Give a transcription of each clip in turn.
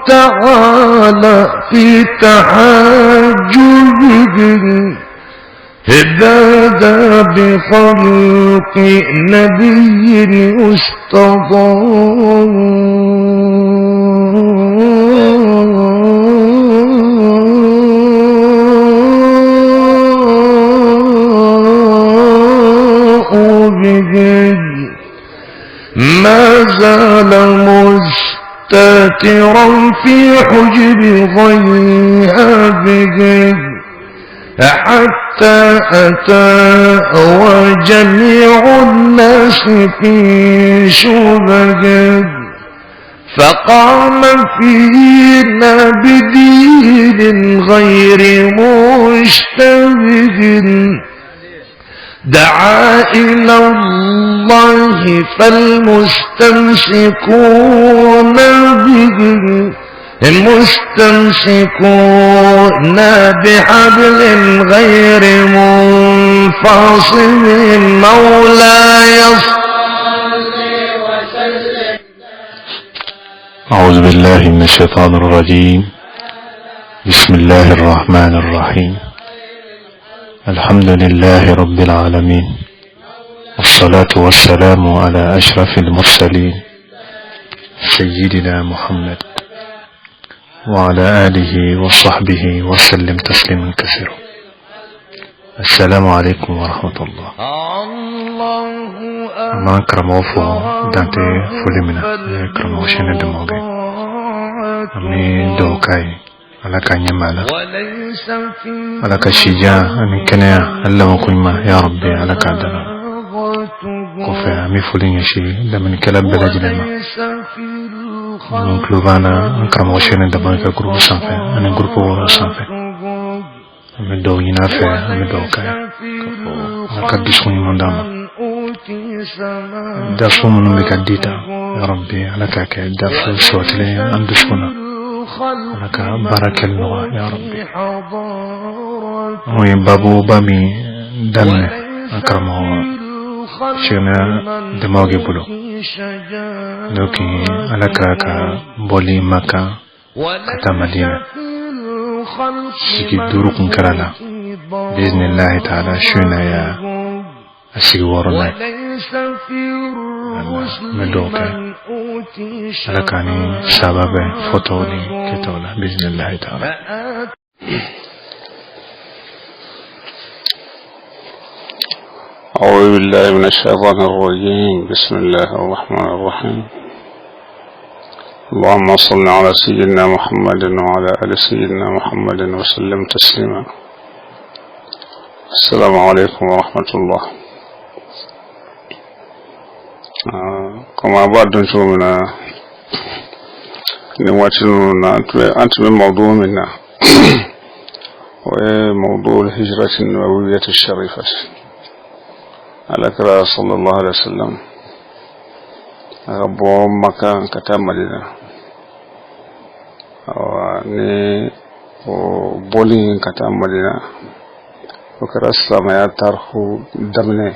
تعالى في تحجبه هدادا بخلق نبي استضاء به ما زال مستترا في حجب غيها به حتى أتى وجميع الناس في شبه فقام فينا بدين غير مشتبه دعا إلى الله فالمستمسكون به مستمسكون بحبل غير منفصل مولاي صل وسلم. أعوذ بالله من الشيطان الرجيم. بسم الله الرحمن الرحيم. الحمد لله رب العالمين، والصلاة والسلام على أشرف المرسلين سيدنا محمد وعلى آله وصحبه وسلم تسليما كثيرا. السلام عليكم ورحمة الله. ما كرموفو دانتي فوليمنا كرموشين دموغي أمي دوكاي على كنيمالا على كشجاع أمي كنيا ألا مكويما يا ربي على كادنا كوفي أمي فولين يشي لمن كلاب بلاجلما من كلوبانا أنكرم وشين دبانك جروب سانفه أنا جروب ورا سانفه أمي دو ينافه أمي دو كاي أنا كديسوني من دام دافو من بكديتا يا ربي على كاك دافو سوتلي أندسونا لك بارك الله يا ربي. وي بابو بامي دلنا أكرمه شينا دماغي بلو لكن على كاكا بولي مكة كتا مدينة سيكي دروك نكرالا بإذن الله تعالى شونا يا أسيكي ورنا مدوكا لكاني سبب فوتولي كتولا بإذن الله تعالى. أعوذ بالله من الشيطان الرجيم. بسم الله الرحمن الرحيم. اللهم صل على سيدنا محمد وعلى آل سيدنا محمد وسلم تسليما. السلام عليكم ورحمة الله. كما بعد نشوفنا نواتلنا أنت من موضوع منا وموضوع الهجرة النبوية الشريفة على كرا صلى الله عليه وسلم ربو مكة كتاب مدينة ni بولي كتاب مدينة وكرا السلام يا تارخو دمني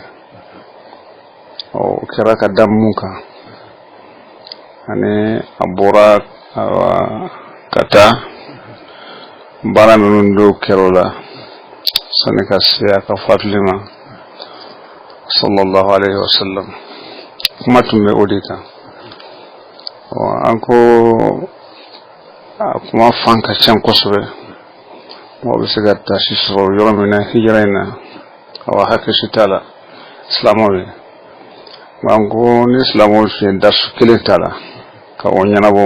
أو كرا كدموكا يعني أبورا كتا بارا منندو كرولا سنكا سياكا فاتلما صلى الله عليه وسلم كما تمي أوليكا وأنكو كما فانكا شام كسوه وبسيقات تاشيسرو يومنا هجرين وحكي شتالا إسلاموي وأنكو نسلامو في درس كلين تالا كونينابو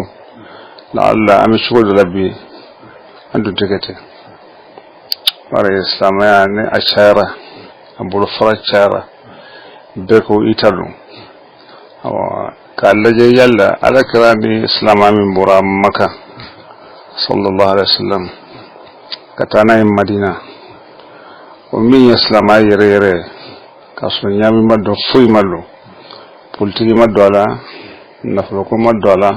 لعل أمشغل لبي عنده تكتي باري إسلامي يعني أشارة أبو الفرج أشارة بيكو إيتالو قال لجي يلا على كلامي إسلام من برا مكة صلى الله عليه وسلم كتانا مدينة ومن إسلام يريري كاسو نيامي مدو فوي مدو بولتيكي مدو على نفلوكو مدو على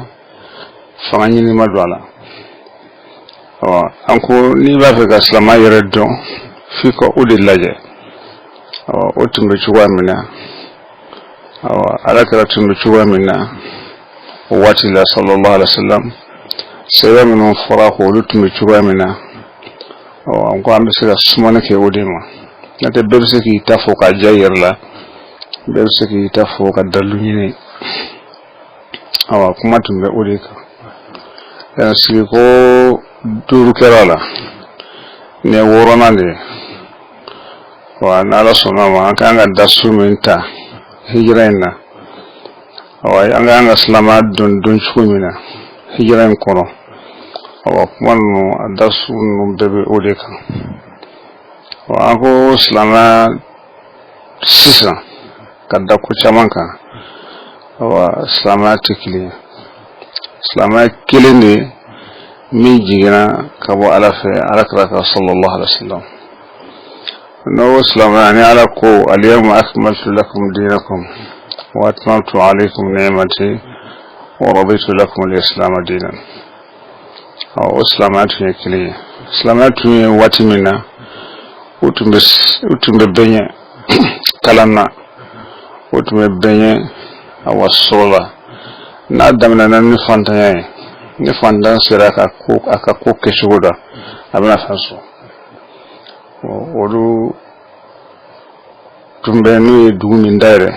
فغانيني مدو على أنكو نيبا في إسلام يردو فيكو أولي اللجي وتم بشوار منا على كلا تم بشوار منا وواتي الله صلى الله عليه وسلم sɛbɛn minnu fɔra k'olu tun bɛ cogoya min na an ko an bɛ se ka sumani kɛ o de ma n'o tɛ bɛɛ bɛ se k'i ta fɔ ka diya i yɛrɛ la bɛɛ bɛ se k'i ta fɔ ka dalu ɲini kuma tun bɛ o de kan yan sigi ko 5 kɛra la ne 6nan de n'Ala sɔnna ma an kan ka da su min ta hijira in na an kan ka silamɛya don cogo min na hijira in kɔnɔ kuma ninnu a da su ninnu bɛɛ bɛ o de kan an ko silamɛya sisan ka da ko caman kan silamɛya tɛ kelen ye silamɛya kelen de min jiginna ka bɔ Ala fɛ Alakira kan sallallahu alaihi wasallam n'o silamɛya ni Ala ko al-yawma akmaltu lakum dinakum wa atmamtu alaykum ni'mati wa raditu lakum al-islam dinan o silamɛya tun ye kelen ye silamɛya tun ye waati min na o tun bɛ bɛn kalan na o tun bɛ bɛn sɔrɔ la n'a daminɛna ni fantanya ye ni fantan sera a ka ko kɛcogo la a bɛna fɛn sɔrɔ olu tun bɛ n'u ye dugu min dayɛlɛ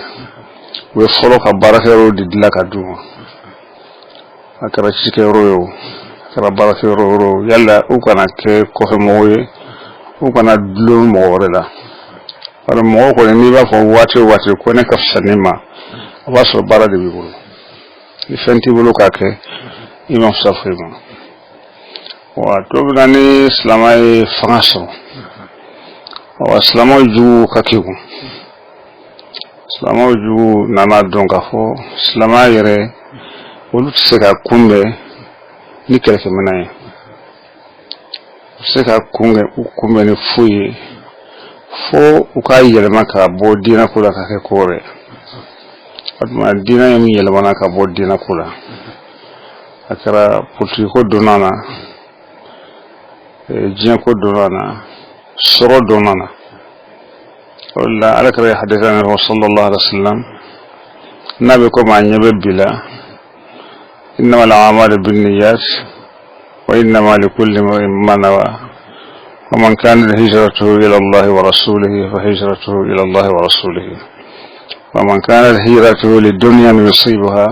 u bɛ fɔlɔ ka baarakɛyɔrɔ de dilan ka d'u ma a kɛra cikɛyɔrɔ ye o a kɛra baarakɛyɔrɔ ye o yala u kana kɛ kɔfɛmɔgɔw ye u kana dulon mɔgɔ wɛrɛ la bari mɔgɔ kɔni n'i b'a fɔ waati o waati ko ne ka fisa ne ma o b'a sɔrɔ baara de b'i bolo ni fɛn t'i bolo k'a kɛ i ma fisa foyi ma to bɛ na ni silamɛ ye fanga sɔrɔ silamɛw jugu ka kɛ kun silamɛw jugu nana dɔn k'a fɔ silamɛya yɛrɛ olu tɛ se ka kunbɛn ni kɛlɛkɛminɛn ye u tɛ se ka kunbɛn ni foyi ye fo u ka yɛlɛma ka bɔ diinako la ka kɛ ko wɛrɛ o tuma diinɛ ye min yɛlɛmana ka bɔ diinako la a kɛra politikiko donna na diɲɛko donna na sɔrɔ donna na o de la Alakira ye hadisi min fɔ sallallahu alaihi wasallam n'a bɛ komi a ɲɛ bɛ bi la innamal a'malu binniyat wa innama likulli imri'in ma nawa ومن كانت هجرته إلى الله ورسوله فهجرته إلى الله ورسوله ومن كانت هجرته للدنيا يصيبها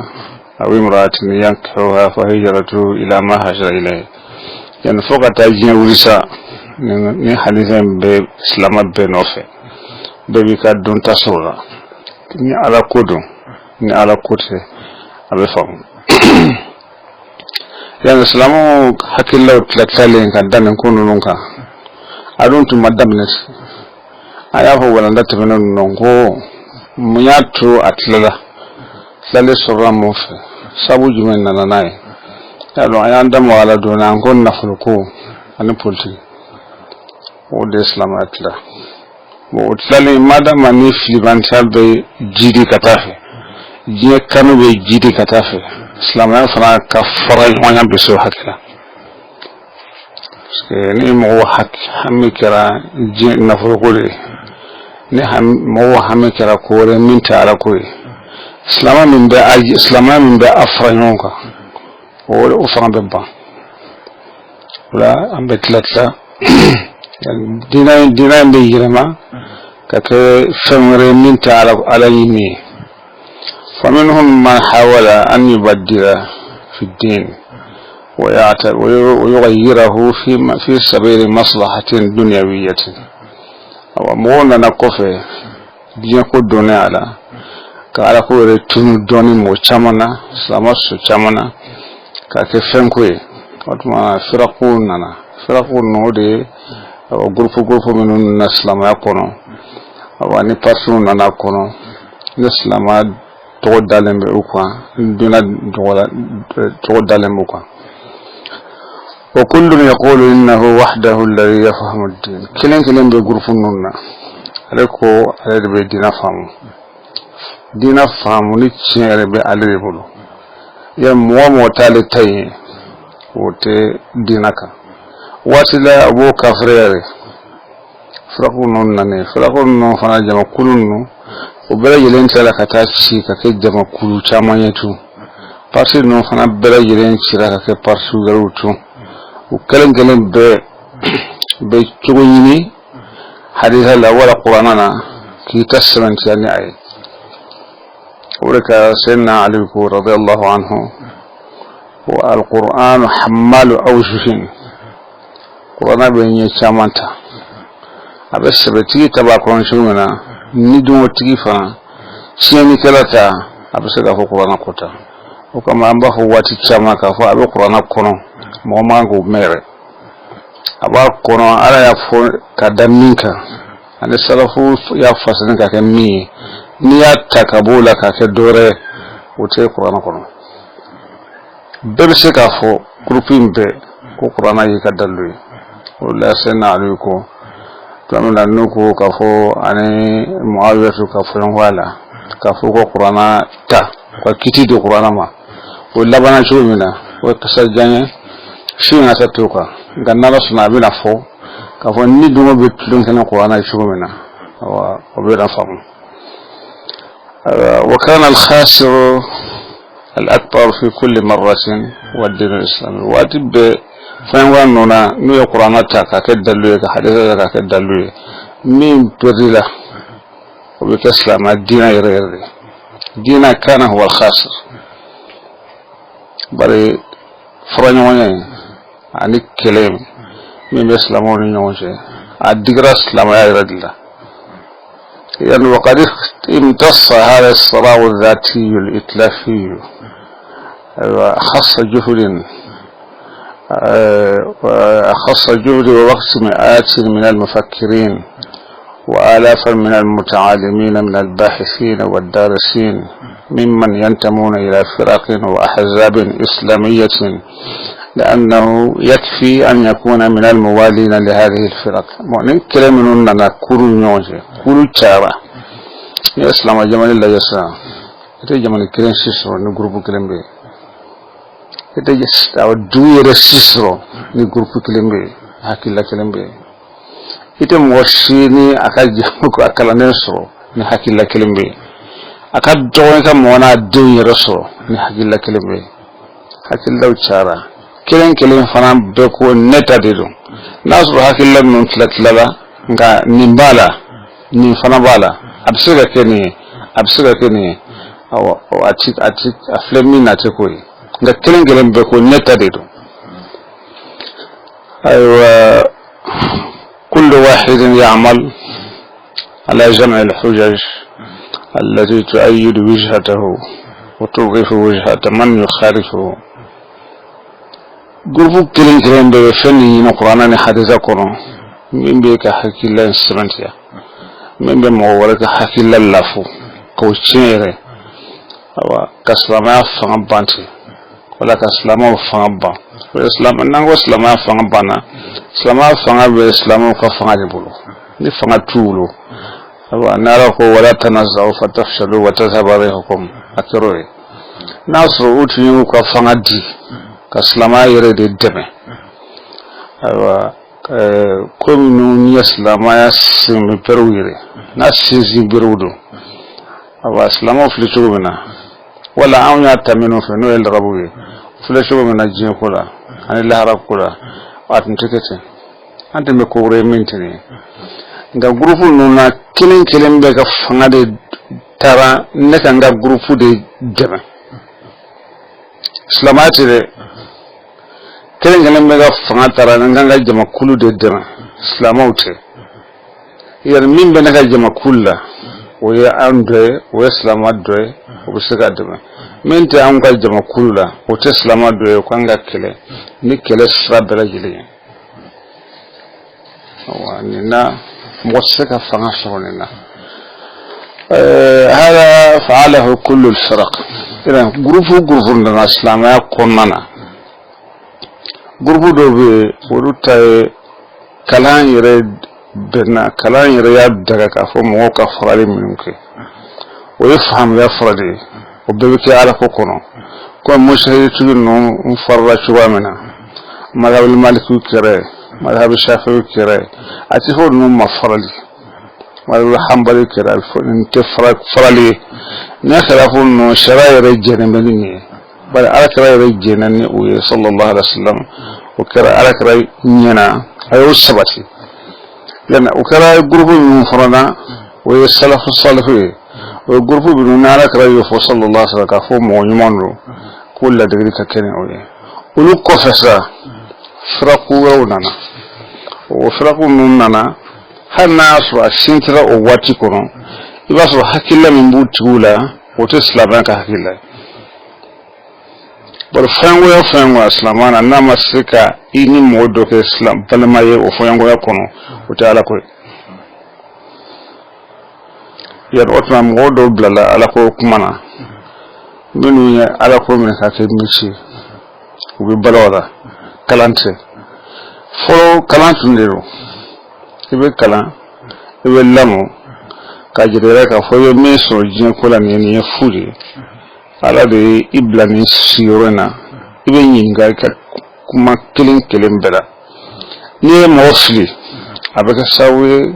أو امرأة ينكحها فهجرته إلى ما هاجر إليه يعني فوق تاجين ورسا ni hadithan be islama be nofe bebi ka don tasawla ni ala kodon ni ala kote abe fam yani islamu hakilla tlatale kan dan ko non ka adon tu madamnes aya fo wala ndata benon non ko muyato atlala lale sorra mo fe sabu jumen nana nay yalo aya ndam wala do na ngon naful ko ani politique o de islam atla mo tlale madama ni filibanta be jidi katafe je kanu be jidi katafe islam ya fara ka fara wanya be so hakila ni mo hak hammi kara je naful ko de ni mo hammi kara ko re min taala ko islam min be aji islam min be afranonka o fara be ba la ambe tlatla dina be yirama kake famre min taala ala yimi faminhum man hawala an yubaddila fi din ويغيره في سبيل مصلحة دنيوية ومونا نكوفي بيكو دوني على كالا كوري تونو دوني مو چامنا سلامسو چامنا كاكي فنكوي وطما فرقون نودي غروفو منون نسلام يكونو واني پاسون نانا كونو نسلام تغد دالن بأوكوا دونا تغد دالن بأوكوا وكل يقول إنه وحده الذي يفهم الدين كلن بغرفننا عليكو على بدينا فهم نيتشير بعلي بلو يا مو تالي تاي وتي دينك واسلا ابو كفرير فرقونن فنا جما كلن وبلا يلن تلا كتاشي كجما كلو چما يتو parti no fana bela yiren chira ka ke parti garutu u kelen be chugini haditha la wala qur'anana ki tasranti yani ay ولك سيدنا علي رضي الله عنه والقرآن حمال أوجه قرآن بني شامنتا أبس بتيجي تبع قرآن شومنا ندوم وتجيفا شيني كلاتا أبس كافو قرآن قطع وكما أنبه واتي شاما كافو أبو قرآن كونو موما غو ميري أبا كونو على يفو كدمينكا أن السلفو يفاسنك كمي niya takabula ka ke dore wote qur'ana kono bebe se ka fo grouping be ko qur'ana yi ka dallu wala sena aliko tamna nuko ka fo ane muawiyatu ka fo wala ka fo ko qur'ana ta ko kiti do qur'ana ma wala bana chumina ko kasajanye shi na ta toka ganna la suna bina fo ka fo ni dum be tudun kana qur'ana chumina wa be da famu وكان الخاسر الأكبر في كل مرة والدين الإسلامي واتب فين نونا نو القرآن تاكا كدلوه كحديثة تاكا كدلوه مين بريلا وبكسلام الدين يرير دين كان هو الخاسر بري فرنواني عني كلام مين بسلامون يوجه الدقرة سلام يرير الله يعني وقد امتص هذا الصراع الذاتي الإتلافي أخص جهد ووقت مئات من المفكرين وآلافا من المتعالمين من الباحثين والدارسين ممن ينتمون إلى فرق وأحزاب إسلامية لأنه يكفي أن يكون من الموالين لهذه الفرق مؤمن كلام أننا كورو نوجه كورو تشارا يا إسلام جمال الله يسا إذا جمال كلام سيسرو نجروب كلام بي إذا جست أو دوير سيسرو نجروب كلام بي هكذا الله كلام بي إذا موشيني أكاد جمك أكلا نسرو نحكي الله كلام بي أكاد جوانك مونا دوير سرو نحكي الله كلام بي هكذا الله تشارا kelen fana be ko neta de do nasru hakilla non tlatlaba nga nimbala ni fana bala absira keni aw atit aflemi na te koy nga kelen be ko neta de do aywa kullu wahidin ya'mal ala jam' al-hujaj التي تؤيد وجهته وتوقف وجهة من يخالفه groupe kelen de fenni no qur'ana ni haditha kono mimbe ka hakilla instrumentia mimbe mo wala ka hakilla lafu ko chere awa kaslama fa banti wala kaslama fa ba islam nango islama fa bana islama fa be islama ka fa de bulu ni fa tulo awa nara ko wala tanazaw fatafshalu wa tadhhabu rihukum akroy nasru utu ko fa di kaslama yere de deme awa kominu ni islama ya sim perwire na sisi birudo awa islama flicho bina wala anya taminu fe no el rabuye flicho bina jinkola ani lahara kula atun tikete ante me ko re mintini nga groupe nuna kelen be ka fanga de tara ne ka nga groupe de deme islamati de kelen be ga fanga tara nga jama kulu de deme islamauti yar min be nga jama kulla o ya ande o islamadwe o siga deme min te an ga jama kulla o te islamadwe ko nga kele ni kele srabela jili wanina موسكة فنشرنا هذا فعله كل الفرق إذا جروب لنا إسلامية كوننا جروب دوبي ولوتا كلام يرد بنا كلام يريد دقة فم موقع فرالي منك ويفهم يا فرالي وبيبكي على كوكونا كون مشاهد تقولون مفرط شو منا مذهب المالك كره مذهب الشافعي كره أتفور نوم فرالي مذهب الحنبلي كره انت فرالي نخلافون نو شرائع رجال مني bari alakara rejjenani uye sallallahu alaihi wasallam ukara alakara nyana ayo sabati yana ukara grupu min farana uye salafu salafu uye grupu bin alakara yo sallallahu alaihi wasallam ka fo mo nyumanro kulla degri ka kene uye ulu kofesa fraku nana o fraku nana hana so asintira o wati kono ibaso hakilla min butula o to islaman ka hakilla bor fango islamana na masika ini modo ke islam palmaye o fango ya kono o ta ala ko yar otna modo blala ala ko kumana minu ya ala ko min ka ke michi ubi balawada kalante fo kalantu ndero ibe kala ibe lamo ka jere ka fo yo meso jin ko la ni furi ala de ibla ni sirona ibe nyinga ka kuma kilin bela ni mosli abeka sawe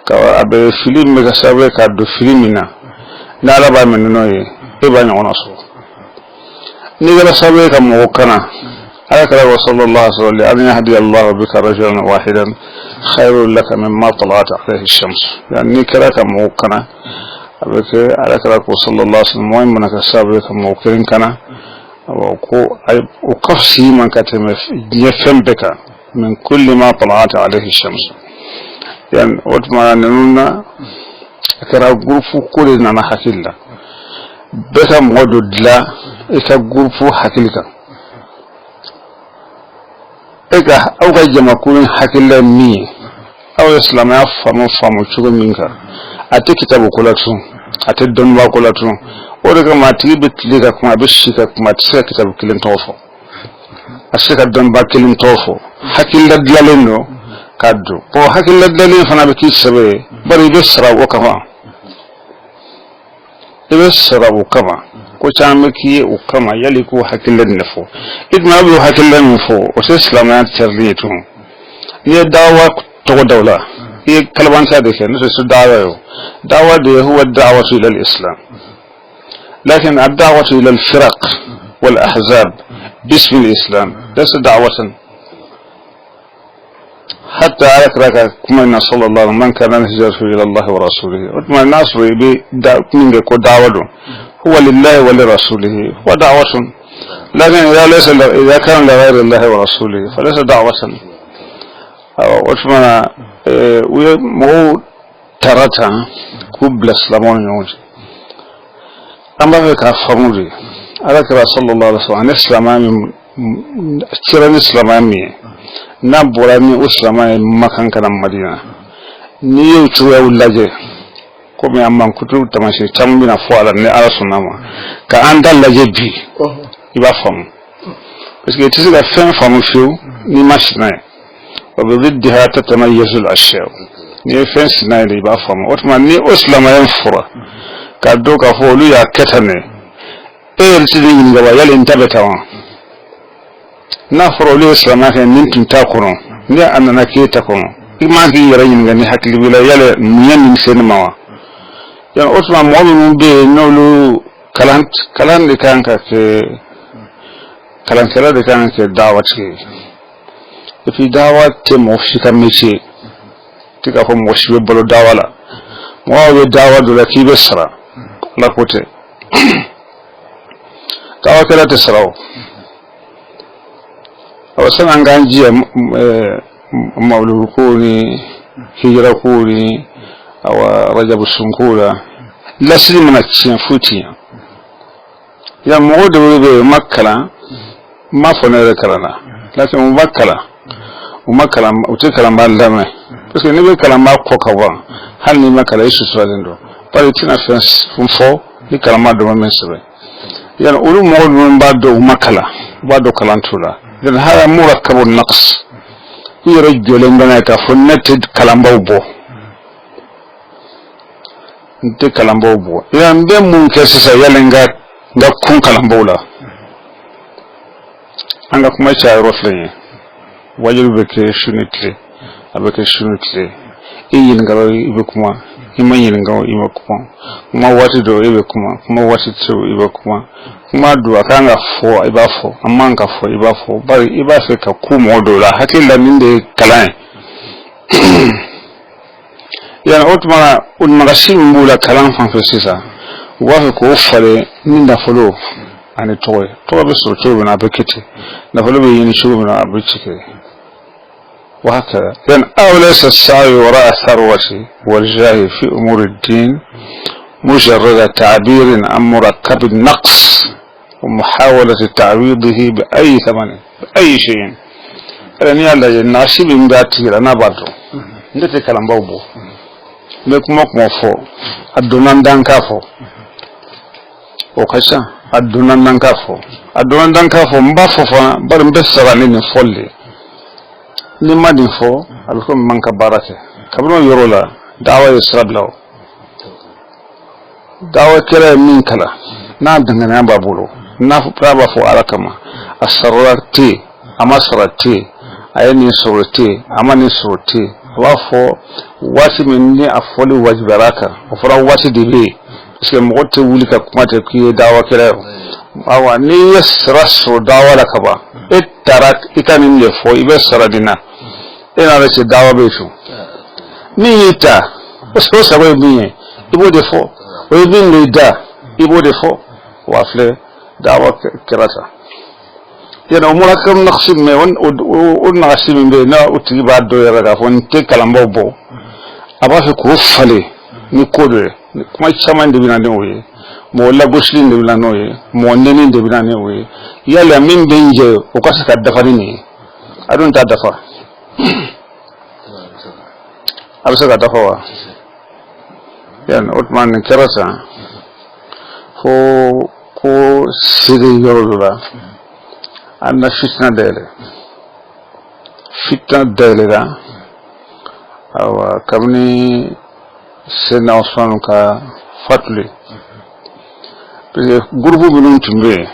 ka abe film me ka sawe ka do filmina na ala ba men noye e ba nyono so ni gala sawe ka mo kana ala kala sallallahu alaihi wa sallam yahdi Allah bika rajulan wahidan khairul laka mimma talat alayhi ash-shams yani kala ka mo kana abeke ala kala ko sallallahu alaihi wasallam moy manaka sabe ka mo kirin kana ko ay o kafsi man kateme yefem beka min kulli ma talat alayhi ash-shams yani otma nanuna kara grupu kule na hakilla beka modo dla eka grupu hakilika eka auga jama kulun hakilla mi aw islam ya famu chugo minka ate kitabu kulatu ate donba kulatu ore kama tibi tilika kuma bishika kuma tsaka kitabu kilin tofo asika donba kilin tofo hakilla dlaleno kaddu ko hakilla dlaleno fana be kisabe bari be sarabu kama ko chamaki o kama yali ko hakilla nefo idma bi hakilla nefo o islam ya tarbiyetu ni dawa to dawla هي كلام ثابت نفس الدعوة دعوة هو الدعوة إلى الإسلام لكن الدعوة إلى الفرق والأحزاب باسم الإسلام ليس دعوة حتى على كما صلى الله عليه وسلم من كان هجرته إلى الله ورسوله وما الناس دعوة هو لله ولرسوله ودعوة لكن إذا كان لغير الله ورسوله فليس دعوة وثم مو تراتا كوبل اسلامون يوجد اما بك فمودي على كرا صلى الله عليه وسلم اسلامي تشرن اسلامي نبوراني اسلامي مكان كان مدينه نيو تشوي ولاجه كومي امام كتو تماشي تامبينا فوالا ني على سنما كاندال لاجه بي يبا فم parce que tu sais la fin famu fiu ni machine وبضدها تتميز الأشياء نيفن سنايلي بافهم وطمان ني أسلام ينفر كادوك فولو يا كتني إيل سيدين جوا يل انتبتوا نفر ولي أسلام يخي ننتم تاكرون ني أننا كي تاكرون إما كي يرين غني حكي بلا يل مين سينما يعني أسلام مؤمن بي نولو كلان دي كان كلا دي كان دعوة في دعوة موشيكا ميشي تيكا فو موشي بلو دعوة لا موشي دعوة دولا كي بسرا لا كوتي دعوة كلا تسراو أوسان أنغانجي مولو كوني هجرة كوني أو رجب السنكولا لا سلي من أكسين فوتي يا مغود بي مكلا ما فنر كلنا لكن مكلا ومكلا وتكلم بالله بس نبي كلام ما كوكوا هل نبي كلام يسوع سوالندو بارتنا فنس فنفو نكلام ما دوما منسبه يعني أولو مول من بعد كلام تولا لأن هذا مركب النقص يرجع لنا كفنت كلام بوبو نت كلام بوبو يعني بيم ممكن سيالنجا كون كلام بولا عندك ما يشاعر فيه wajul beke shunitli abeke shunitli yin garo ibe kuma hima yin gawo ibe kuma wati do ibe kuma wati to ibe kuma do akanga fo iba fo amma ka fo iba fo bari iba fe ka kuma do la hakilla min de kalan yana otuma un magasin mbula kalan fan fe sisa wa ko fale min da folo ani toy to be so to na bekete na folo be yin shugo na abicike وهكذا لأن أوليس السعي وراء الثروة والجاه في أمور الدين مجرد تعبير عن مركب النقص ومحاولة تعويضه بأي ثمن بأي شيء لأن يالا الناس من ذاته لنا بعضه نتي كلام بوبو نكم مفو الدونان دان كافو وكسا الدونان دان كافو مبافو فانا برمبسرا لين فولي ni madin fo alko manka barake kabno yorola dawa yusrablaw dawa kira min kala na dangana babulo na praba fo alakama asarati amasarati ayani surati amani surati wafo wasi minni afoli wajbaraka ofra wasi dibe iske mogote wulika kumate ki dawa kira awa ni yasrasu dawa lakaba itarak ikanin le fo ibe saradina ina da ce dawa bai su min yi ta wasu sabai biye ibo de fo wai bin ne da ibo de fo wafle dawa kirata yana umura kam naqsim me on naqsim be na uti ba do ya ga fon te kalambo bo aba fi ko fale ni kodre kuma chaman de binane oye mo la goslin de binane oye mo neni de binane oye yalla min benje o kasa ka dafa ni adun ta dafa abisa dafawa yan Uthman kirasa ko sidi yorula anna fitna dele da awa kamni sena Usman ka fatli groupe minun tumbe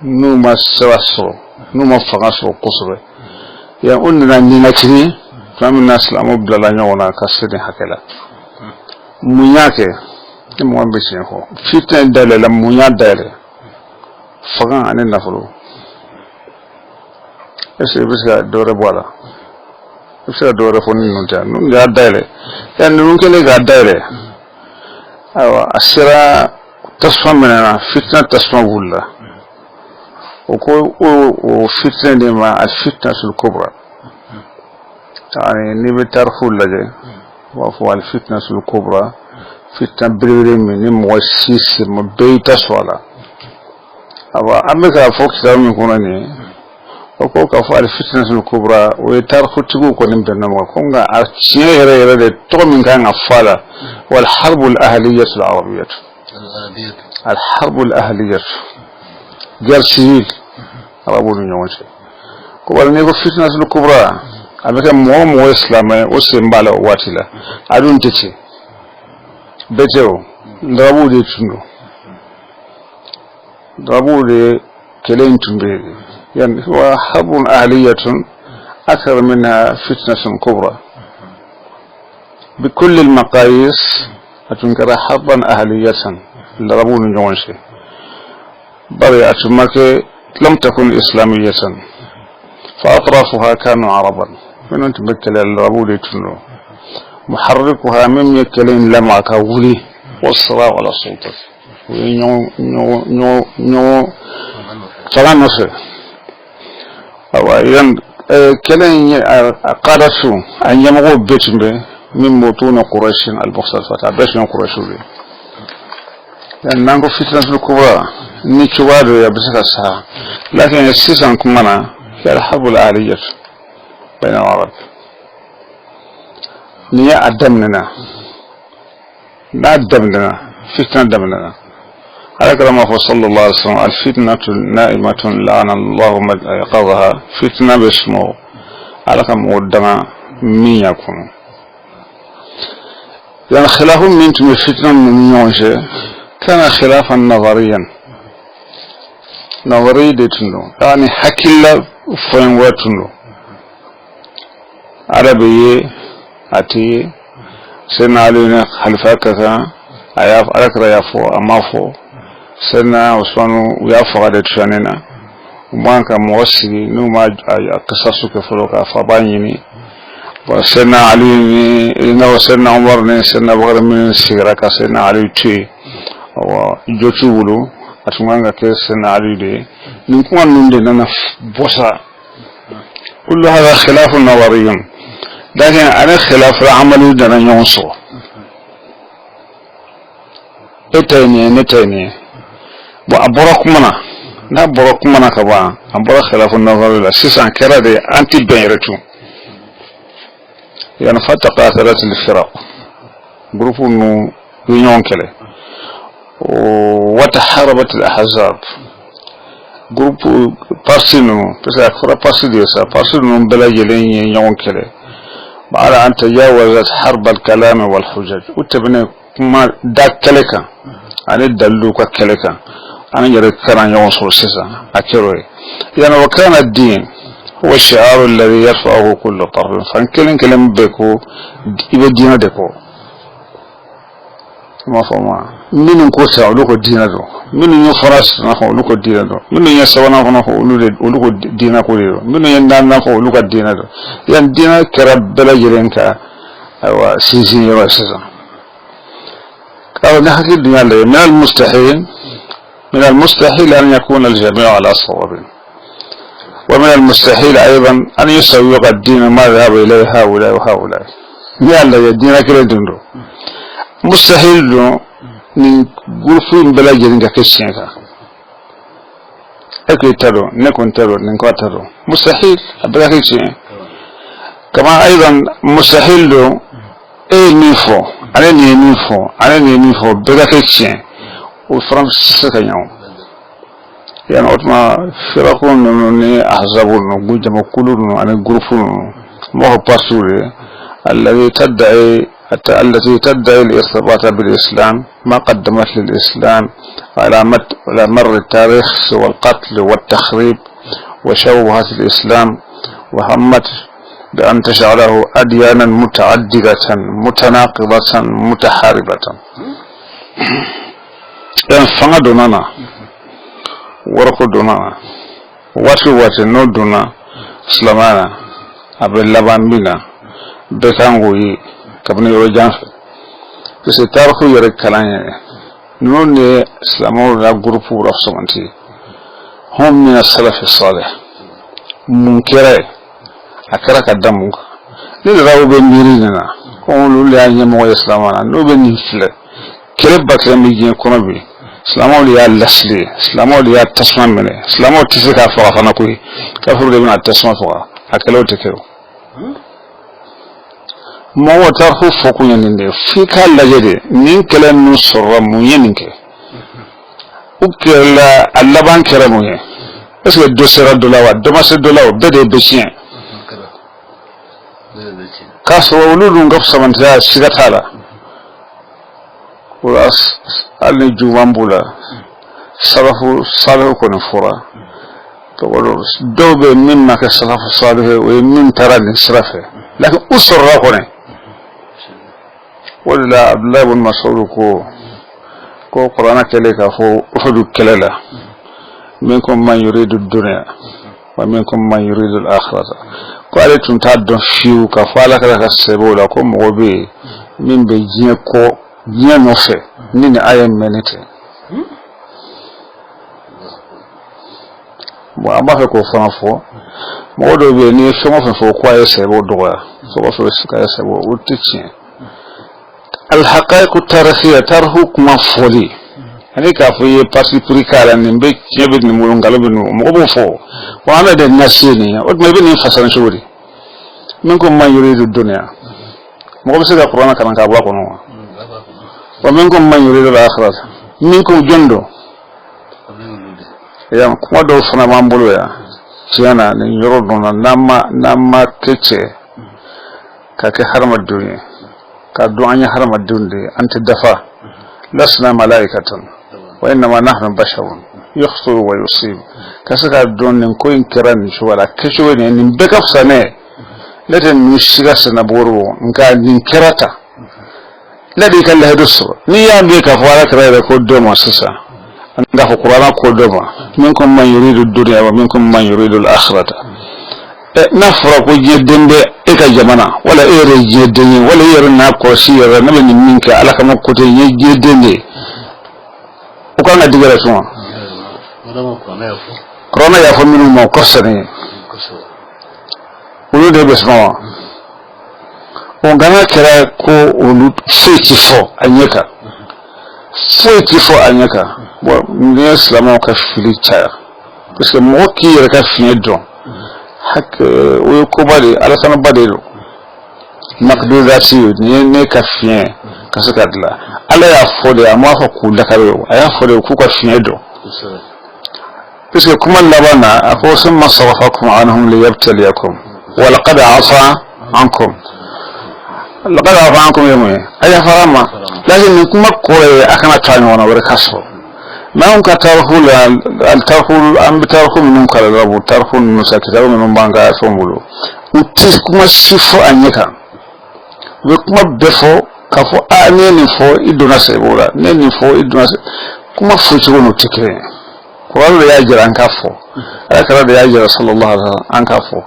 nu masraso nu mafagaso kusure ya onna ni natini famin nasla mubdala nyona kasidi hakela munyake mo ambition ko fitna dale la munya dale fagan anen nafulu ese bisa dore bola ese dore fonni nunta nun ga dale en nun kele ga dale awa asira tasfamena fitna tasma wulla o fitna de ma al fitna sul kubra يعني نبي تعرفوا لجي وفوا الفتنة الكبرى فتنة بريري من موسيس مبيتا سوالا أبا أمريكا فوق سلام يكونني وكوكا فوا الفتنة الكبرى ويتعرفوا تقول كونين بينما كونغا أرتشيه يرى تومين كان أفعالا والحرب الأهلية العربية الحرب الأهلية جال سيفيل أرابون يوانشي كوبا نيكو فتنة الكبرى avec mo islamé o sembala watila adun tete beteo ndabu de tundo ndabu de kelen tumbe yan wa habun ahliyatun akthar minha fitnatun kubra بكل المقاييس أتنكر حربا أهلية لربون جونشي بري أتمك لم تكن إسلامية فأطرافها كانوا عربا من أنت بكل الربول تنو محركها من يكلين لمع كولي والصراع على السلطة نيو نيو نيو نيو فلا نصر أو ين كلين قادسو أن يمغو بيتم من بطون قريش المختلفة بس من قريش لي لأن نانكو فتنة الكبرى نيتشوارو يا بسكسها لكن السيسان كمانا هي الحرب الآلية بين العرب نيا أدمنا لا أدمنا فتنة أدمنا على كلامه صلى الله عليه وسلم الفتنة نائمة لعن الله من يقظها فتنة باسمه على كم قدما مين يكون لأن خلاف من تم فتنة من يونجه كان خلافا نظريا نظري ديتنو يعني حكي الله فين واتنو عربي أتي سيدنا علي خلفاك أياف أذكر يافو أمافو سيدنا عثمان ويافو غادي تشانينا وما كان موسي نوما قصصو كفلوك فبانيني وسيدنا علي إنه سيدنا عمر سيدنا بكر من سيغراك سيدنا علي تي وجوتي ولو أتمنى كي سيدنا علي دي نكون نندي لنا بوسا كل هذا خلاف نظري لكن أنا خلاف العمل دنا ينصو نتاني وأبرك منا نبرك منا كبا أبرك خلاف النظر لا سيسان كرا دي أنتي بيرتو يعني فتقاتلت الفرق جروب إنه يونيون كله وتحاربت الأحزاب جروب بارسينو بس أكثر بارسيديسا بارسينو بلا يلين يونيون كله بعد أن تجاوزت حرب الكلام والحجج وتبني ما داك كلكا أنا دلوك كلكا أنا يريد كران يوصل سيسا أكيروي يعني وكان الدين هو الشعار الذي يرفعه كل طرف فان كلم بكو يبقى دينا دكو ما فهمه من نكوسا ولوكو دينا دو من يفرس نحو ولوكو دينا دو من يسوانا نحو ولوكو دينا كوليرو من يندان نحو ولوكو دينا دو يعني دينا كرب بلا يرينكا أو سيزين يرأسسا أو نحكي الدنيا اللي من المستحيل أن يكون الجميع على صواب ومن المستحيل أيضا أن يسوق الدين ما ذهب إليه هؤلاء وهؤلاء يلا الدين كله دندو مستحيل نقول فين بلا جرينك كشينك أكيد ترو نكون ترو نكون ترو مستحيل بلا كشين كما أيضا مستحيل نيفو أنا نيفو بلا كشين وفرنسا كيانو يعني أتما فرقون نوني أحزابون نجمع كلون أنا جروفون ما هو باسوري التي تدعي الارتباط بالإسلام ما قدمت للإسلام على مر التاريخ سوى القتل والتخريب وشوهت الإسلام وهمت بأن تجعله أديانا متعددة متناقضة متحاربة يعني فنادوننا ورقو دونا واتي نو دونا سلامانا أبي لبان بينا بكانغوي كابني يوجانف بس تاريخو يرك كلاني نوني سلامو لا غروبو رفسمانتي هم من السلف الصالح منكره أكرا كدامك لذا بميريننا قولوا لي أن يمو إسلامنا نو بنفله كرب بكلام يجين كونبي سلامو ليا لسلي سلامو ليا تسمع منه سلامو تسيكا فوق أنا كوي كفر دبنا تسمع فوق أكلوا تكيو ما هو تاريخ فوقنا نندي في كلا جدي نين كلا نصر مينك وكلا اللبان كرموه بس الدوسر الدولار دماس الدولار بدأ بشين كاسو ولودون قف سمنتها سيغتالا وراس ألني جوان بولا صالحو كون فورا تقولوا دوبه مما كصلاح صالح ومن ترى نصرفه لكن أسر راكونه ولا عبد الله بن مسعود كو قرآن كليك فو أحد كللا منكم من يريد الدنيا ومنكم من يريد الآخرة قال تنتاد فيو كفالك لك السبولا كم وبي من بيجين كو جين نوفي نين آيام منيته وأما في كوفان فو مودو بي ني فما فو كواي سبو دوغا فما فو سكاي سبو وتيتشين الحقائق التاريخية تاريخ مفولي يعني كافي باسي بريكالا نبي يبي نمولون قالوا بنو مقبول فو وأنا ده ناسيني وما يبي نفسر شوري منكم من يريد الدنيا مقبول سيدا قرآن كلام كابوا كنوا ومنكم من يريد الآخرة منكم جندو يا كم دو فنا مامبلو يا سيانا نيرودونا نما كتشي كحرم الدنيا كدعاء حرم الدنيا أنت دفع لسنا ملائكة وإنما نحن بشر يخطئ ويصيب كسر الدنيا نكون كران شو ولا كشوين نبكف سنة لكن نشجع سنبورو نكاد نكرتا ladi kan la dusu ni ya be ka fara kare ko do ma sasa anda ko qur'ana ko do ma minkum man yuridu ad-dunya wa minkum man yuridu al-akhirata nafra ko jedende e ka jamana wala ere jedende wala ere na ko sira na be minka ala kama ko te jedende o kan digara suma corona ya fo minu mo ko sene ulu de besma on gana kira ko ulu fo anyaka bo ni islam ka fili cha parce que mo ki yere ka fi do hak o ko bari ala kana badelo makdo zati ne ka fi ka saka dala ala ya fode amma fa ku da kare aya fode ku ka fi do parce que kuma labana afo sun masarafakum anhum liyabtaliyakum wa laqad afa ankum يوم أي فرما لكن نكون مقوي أكنا تانيونا وركاسو ما هم كتارهول التارهول أم بتارهول من كلا تارهول من سكتارو من بانغا فمولو وتسكما سيفو أنيكا وكما بفو كفو أني نفو إدونا سيبولا نفو إدونا كما فوتشو نتكلم قالوا يا جرا أنكافو أكرر يا جرا صلى الله عليه وسلم أنكافو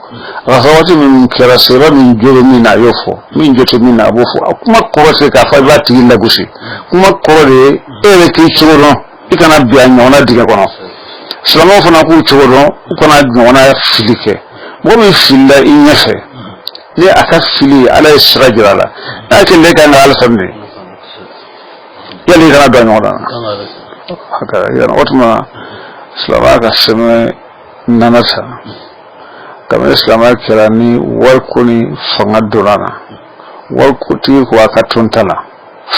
غزوات من كراسيرا من جور من أيوفو من جوت من أبوفو كما كورسي كافا باتي لغوسي كما كوري إلكي تشورو إكنا بيانيونا ديكا كونو سلامو فناكو تشورو كنا بيانيونا فيليكي ومن فيلا إنيفي لي أكاف فيلي على إسراجر على لكن لك أنا على سبني يلي كنا بيانيونا هكذا يعني أتما Islamaka seme nanata kama Islamaka kirani walkuni fanga durana walkuti ko akatuntala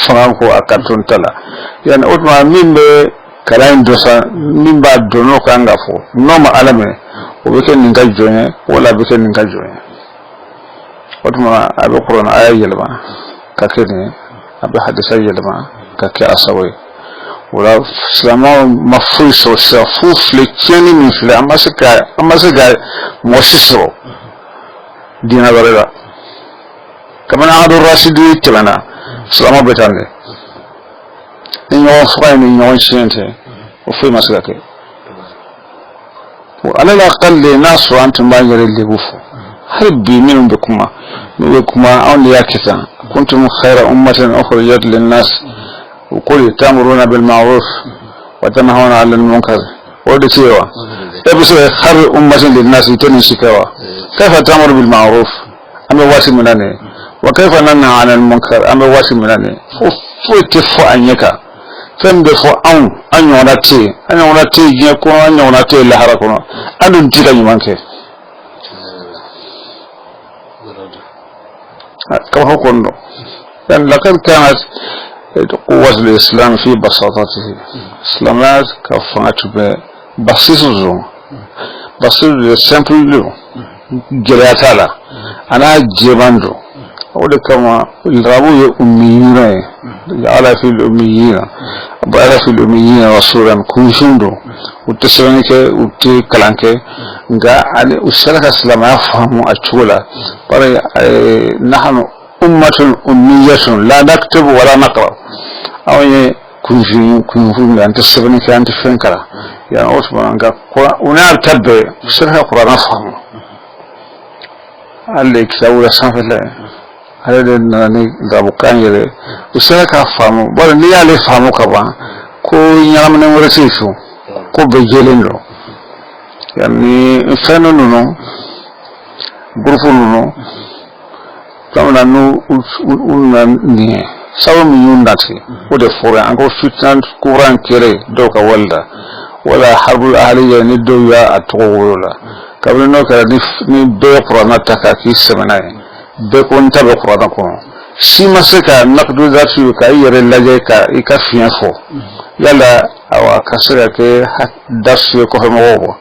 fanga ko akatuntala yani otma mimbe kalain dosa mimba dono kanga fo noma alame obeke ninga joye wala beke ninga joye otma abe qur'an ayelma kakene abe hadisa yelma kake asawe wala salama mafui so fu flekeni min fila amasika mosiso dina barela kama na adu rasidi tibana salama betande inyo fray ni nyo chente o fu masika ke wala la qalli nasu antum bayre libufu harbi minum bikuma on yakita kuntum khayra ummatin ukhrijat lin nas وقل تأمرون بالمعروف وتنهون عن المنكر ودتيوا بس خير أمة للناس تنشكوا كيف تأمر بالمعروف أم واسم منني وكيف ننهى عن المنكر أم واسم منني فوتفو أنيكا فم بفو أن يوناتي جيكو أن يوناتي لحركونا أن نتيلا يمانك كما هو كنو لقد كانت قوة الإسلام في بساطته إسلامات كفانت ببسيطه بسيط سامبل جرياتالا أنا جيباندو أولا كما الرابو أميين على في الأميين بألا في الأميين رسولا كنشندو وتسرنك وتكلانك نغا أسألك الإسلام يفهم أتولا نحن أمة أمية لا نكتب ولا نقرأ أو كنفين أنت سبنك أنت فينكرا يعني أوتما أنك ونال تبع سرها قرآن أفهم عليك سأولا سنفلا هذا نقابوكان يلي وسرها كأفهم ولا نيالي فهمو كبا كو ينام نمرتيشو كو بجيلينو يعني فنو نونو غرفو نونو kama nu unani sawo mi yundati ode fore anko fitan kuran kere do ka walda wala harbul ahliya ni do ya atqola kabla no ka ni be qur'ana takaki semanay be kon tabe qur'ana ko si masaka nakdu zatu ka yere laje ka ikafiya fo yala awa kasira ke dasu ko mo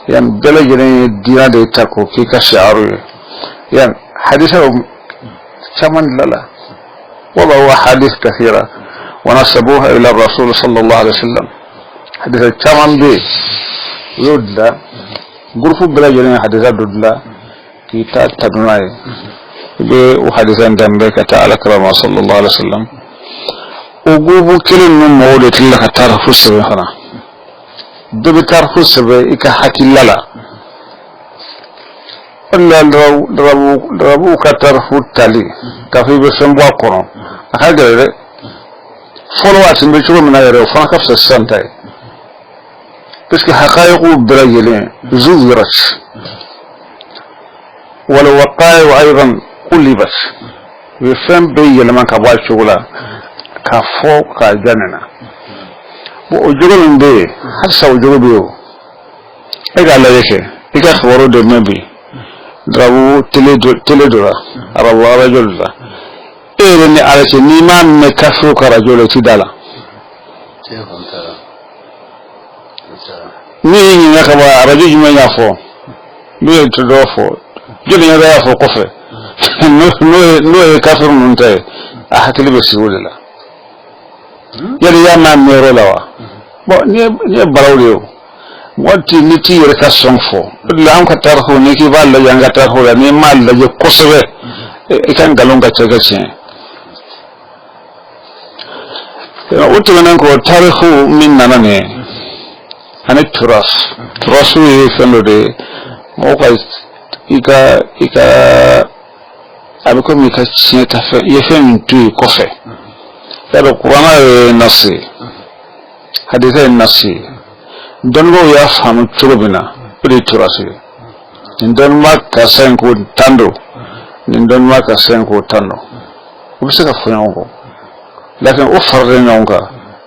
yan bele jene dina de tako ki ka sharu yan haditha كمان لا وضعوا حديث كثيرة ونسبوها إلى الرسول صلى الله عليه وسلم حديث كمان بي رد لا غرفوا بلا جنين حديثات رد لا كي تدناي بي وحديثان دنبك تعالى كرام صلى الله عليه وسلم وجوب كل من مولد الله تعرف السبب هنا دب تعرف السبب إكحكي للا ولا دربو كتعرف التالي كفي بسمبوا كرام هذا فلوات بيشرو من غيره فنكفس السنتاي بس كحقائق برجلين زوجرت ولو وقائع أيضا كل بس يفهم بي لما كبار شغلا كفو كجننا وأجرب من بي حتى أجرب بيو إذا الله يكى إذا خبروا دم بي دربو تلدرا على الله رجل الله إيه لأن على شيء نيمان مكفو كرجل تدلا نيجي نكبر رجل ما يفو بيتدرفو جل يفو كفر نو كفر منتهي أحكي لي بس يقول لا يلي يا ما ميرو لوا ني براوليو وانتي نتي ركاسون فو لا أنك ترخو نيكي بالله يانغ ترخو لا ني مال لا يكسره إكان قالون كتشجعين وتمنى أنكو تاريخو من نانه أنا تراثو يفعلوا ده موقع إيكا أبيكم إيكا شيء يفهم توي كوفي هذا القرآن النصي حديث النصي دنبو يفهم تروبنا بدي تراثي دنما كسينكو تاندو دنما كسينكو تاندو وبسكا فيانكو لكن أفرنا عنك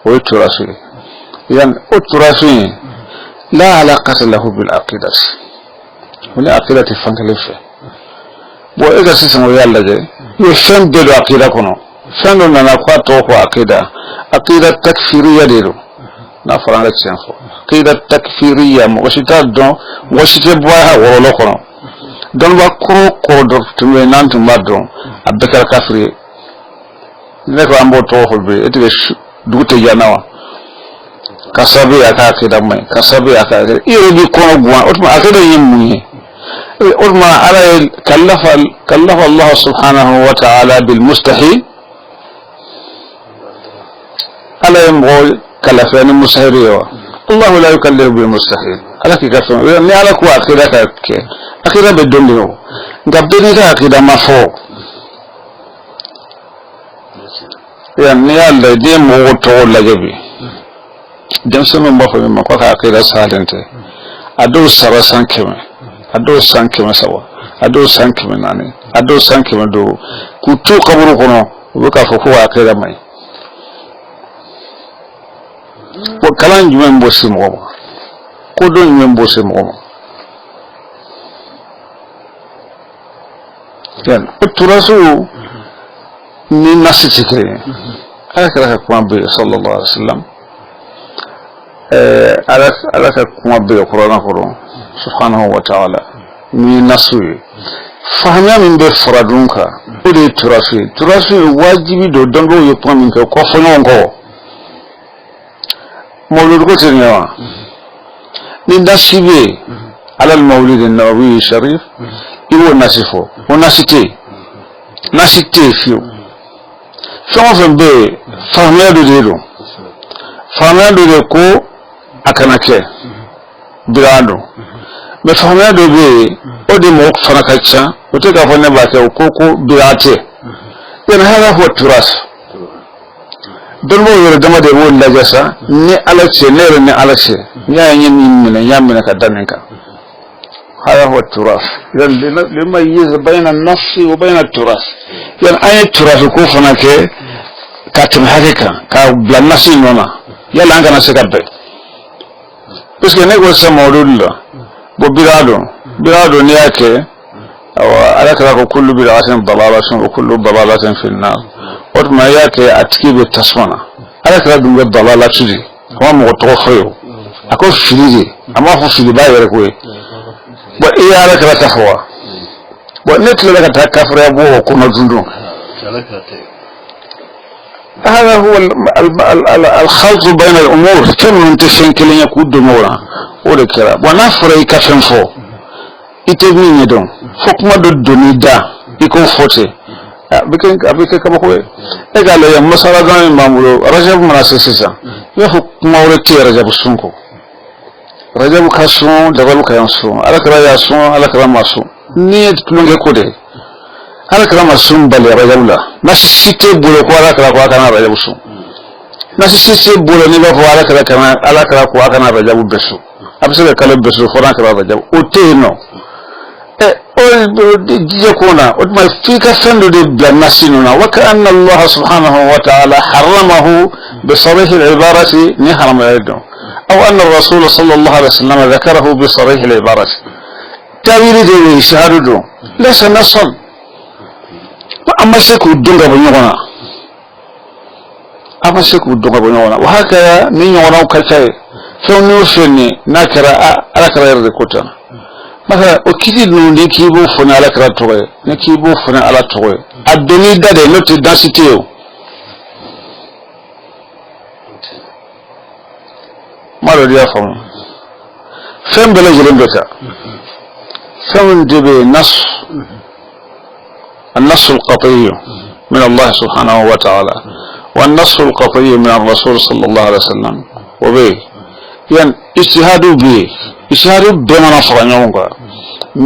ويتراثي يعني التراثي لا علاقة له بالعقيدة ولا عقيدة فانكليفة وإذا سيسمو يالله يفهم دلو عقيدة كنو فهمنا نقوى توقع عقيدة تكفيرية ديرو نفران لتشنفو عقيدة تكفيرية وشتات دون وشتات بواها ورولو كنو دون وكرو كودر تموي نانتو مادرون أبدكار كافري لكو أمبو توقع بي إتغش دوتي جانوا kasabi akakida mai kasabi akakida iri kono gwa utma akida yimmu utma ala kallafa Allah subhanahu wa ta'ala bil mustahil ala yimgo kalafani mustahil Allah la yukallifu bil mustahil ala kikafa ni ala ku akida kake akida bedondio ngabdeni ka akida mafo ya ni ala de mo to lagabi dem sama mbofo mi mako ka akida salente ado sara sankeme ado sankeme sawa ado sankeme nani ado sankeme do kutu kaburu kono buka fofo akida mai ko kalan jume mbosi mo ko don jume mbosi mo yan uturasu ni nasitike akara ko ambe sallallahu alaihi wasallam alaka kuma be Qur'an ko subhanahu wa ta'ala ni nasu fahama min be faradunka ode turafi wajibi do dongo yo pon ko fono ko mawlud ko tinyawa ni nasibe ala al-mawlid an-nabawi sharif iwo nasifo nasite fiyo fama be fahama do ko akanake birado me fahama do be odi mo fanakacha oteka fone ba ke ko birate yana hada huwa turas don mo yoro dama de won la jasa ni alace ni alace ya yin min yamina ka daninka hada huwa turas lima yiz bayna an-nass wa bayna at-turas yan ayat turas ko fanake katim hakika ka blanasi nona yalla ngana sekabe parce que nego sa mawludullah bo birado ni yake alaka ko kullu bid'atin dalalatun wa kullu dalalatin fi an-nar otma yake atkibe tasmana alaka dum be dalalatu di ko mo to khoyo ako filije ama fo fili ba yere ko bo iya alaka tahwa bo net la ka kafra bo ko no dundun هذا هو الخلط بين الأمور كم ينتشن كلين يكود مورا ولكرا ونفر يكفن فو يتبني ندون فوق ما دوني دا يكون فوتي abike kaba ko e gale ya masala dan mamulo rajab manasisa ya hukuma wurati rajab sunko rajab kasun da balu kayan sun alakara ya sun alakara masu ni tulunge kode alakara masun bale rajab la nasite bulo ko alakara ko kana rajab sun nasite bulo ni ba ko alakara ko kana rajab besu abisale kala besu ko kana rajab oteno جيكونا وما فيك سند بلنسيننا وكأن الله سبحانه وتعالى حرمه بصريح العبارة نحرم يده أو أن الرسول صلى الله عليه وسلم ذكره بصريح العبارة تاويل دي شهاده ليس نصا أما شكو الدنيا بنيونا أما شكو الدنيا بنيونا وهكذا نيونا وكالكاي فنوفني نكرا أكرا يرد maka o kiti nundi kibo fona ala kra toye ne kibo fona ala toye adoni dade note densité o malo dia fam fem bele jere mbeka fem debe nas النص القطعي من الله سبحانه وتعالى والنص القطعي من الرسول صلى الله عليه وسلم وبه يعني اجتهادوا به اجتهادوا بما نصر نيومغا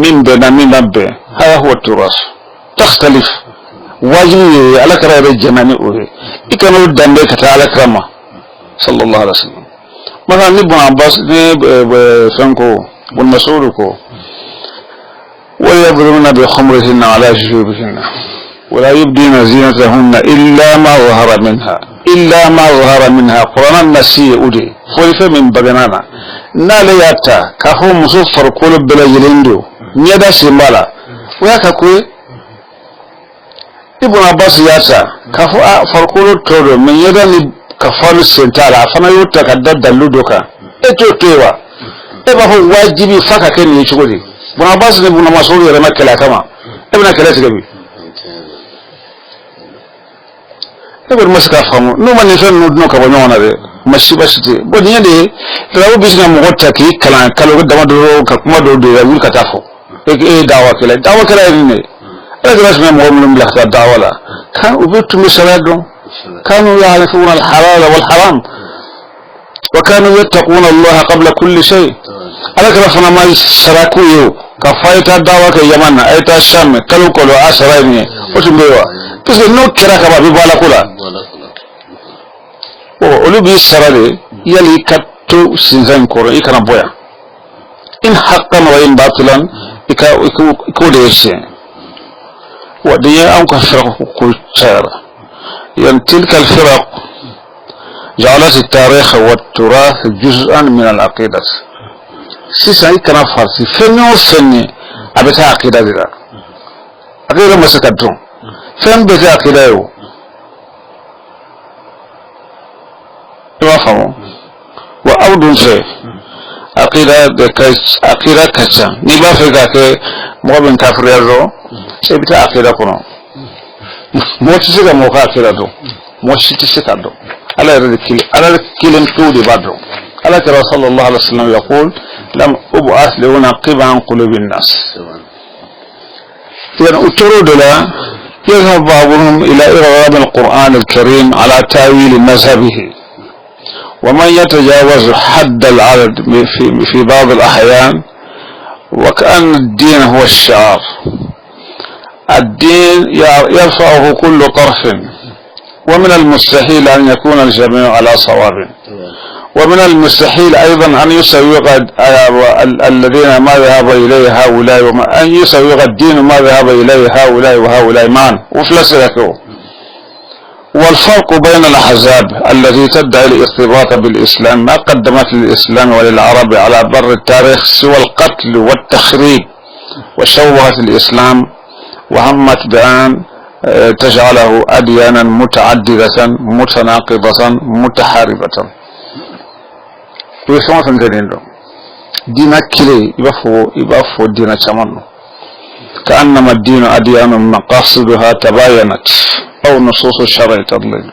من بنا من نبه هذا هو التراث تختلف واجبي على كرا الجناني اوه يكانوا دندي كتا على كرما صلى الله عليه وسلم مثلا ابن عباس فنكو والمسؤولكو ويضربن بخمرهن على جيوبهن ولا يبدين زينتهن إلا ما ظهر منها قرآن النسي أودي فلف من بغنانا نالياتا كهو مصفر قلوب بلا يلندو نيدا سيمالا وياكا كوي ابن عباس ياتا كهو فرقولو تورو من يداني كفانو سنتالا فانا يوتا كدد دلودوكا اتو تيوا ابا هو واجبي فاكا كني يشغلي ابن عباس ابن مسعود يرمى كلا كما ابن كلا سيغبي eber masika famu no man fen no ka banyo na be mashiba shite bo ni yande lawo bisna mo gotta ki kala kalo dama do ka kuma do ya wul ka tafo e dawa kala ne e grasme mo mun la ta dawala kan ubitu misalado kanu ya'rifuna al-halal wal-haram wa kanu yattaquna Allah qabla kulli shay alaka rafana ma saraku yo ka faita dawa ka yamanna ay ta sham kalo kolo asara ne otumbewa parce que no kira ka ba bi bala kula olu bi sarade yali katto sinzan koro ikana boya in haqqan wa in batilan iko de yese wa de an ka firaq ku tsara yan tilka al firaq ja'alat al tarikh wa al turath juz'an min al aqidah sisa ikana farsi fenno fenni abata aqidah dira aqidah masakatun fem beta aqidah yo توافقوا وأودون في عقيدة كذا نبى في ذاك مقابل كافر يرو سبت عقيدة كنا موتشيك موقع عقيدة دو موتشيك دو على الكلم تودي بدرو على كرا صلى الله عليه وسلم يقول لم أبعث لأنقب عن قلوب الناس يعني أترود لا يذهب بعضهم إلى إرغام القرآن الكريم على تأويل مذهبه ومن يتجاوز حد العدد في بعض الأحيان وكأن الدين هو الشعار الدين يرفعه كل طرف ومن المستحيل أن يكون الجميع على صواب ومن المستحيل أيضا أن يسوق الذين ما ذهب إليه هؤلاء أن يسوق الدين ما ذهب إليه هؤلاء وهؤلاء معا وفلس ذكره والفرق بين الأحزاب التي تدعي الارتباط بالإسلام ما قدمت للإسلام وللعرب على بر التاريخ سوى القتل والتخريب وشوهت الإسلام وهمت بأن تجعله أديانا متعددة متناقضة متحاربة ويسمى فنزلين دينا كلي يبفو دينا شمانو كأنما الدين أديان مقاصدها تباينت أو نصوص الشرع تضلل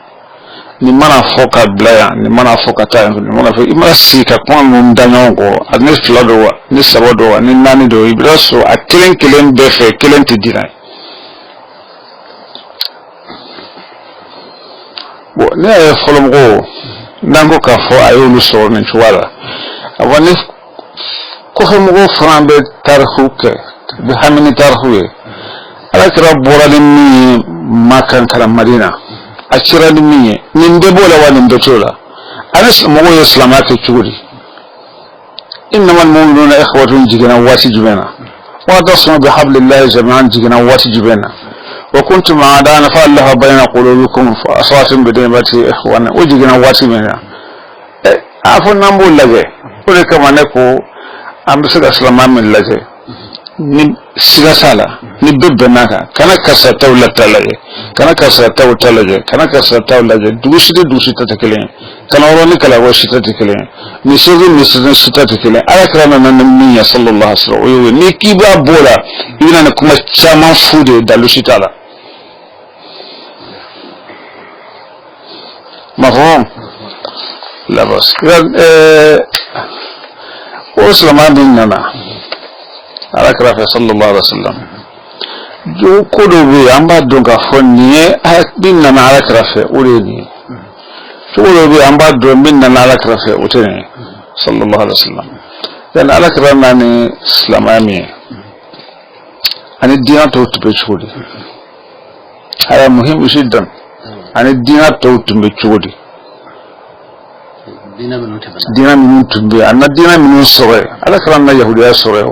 نمنا فوق بلايا نمنا فوق تايم نمنا فوق إما سيكا كون ممدانيونكو أدنس فلادوا نسابودوا نناني دو إبراسو أكلين كلين بفي كلين تديناي bo ne ay folom go nango ka fo ayulu so min chuwala awani ko fo mo frambe tarhu ke bi hamini tarhu ala kira bora ni makan kala madina akira ni min de bola wani de tola anas mo go islamate churi inma almu'minuna ikhwatun jigana wati jibena wa tasmu bihablillahi jami'an jigana wati jibena wa kuntum ma'adana fa Allah bayna qulubikum fa aswatum bidimati ikhwana wajigana wati mena afon nambo lage ko kama ne ko amsa islama min lage ni siga sala ni bebbe naka kana kasa tawla talaje kana kasa taw talaje kana kasa tawlaje dusi tatakelen kana woni kala washi tatakelen ni sirrin tatakelen ala kana nan min ya sallallahu alaihi wasallam ni kiba bola ina na kuma chaman fude da lushitala mafhum la bas o islama din nana ala kira sallallahu alaihi wasallam jo kodo be amba donga fonni bin na ala kira fe ureni to be amba do min na ala kira fe utene sallallahu alaihi wasallam dan ala kira nani islamami ani dina to be chudi ala muhim jiddan ani dina to be chudi dina minun tumbe anna dina minun sore ala kira na yahudiya sore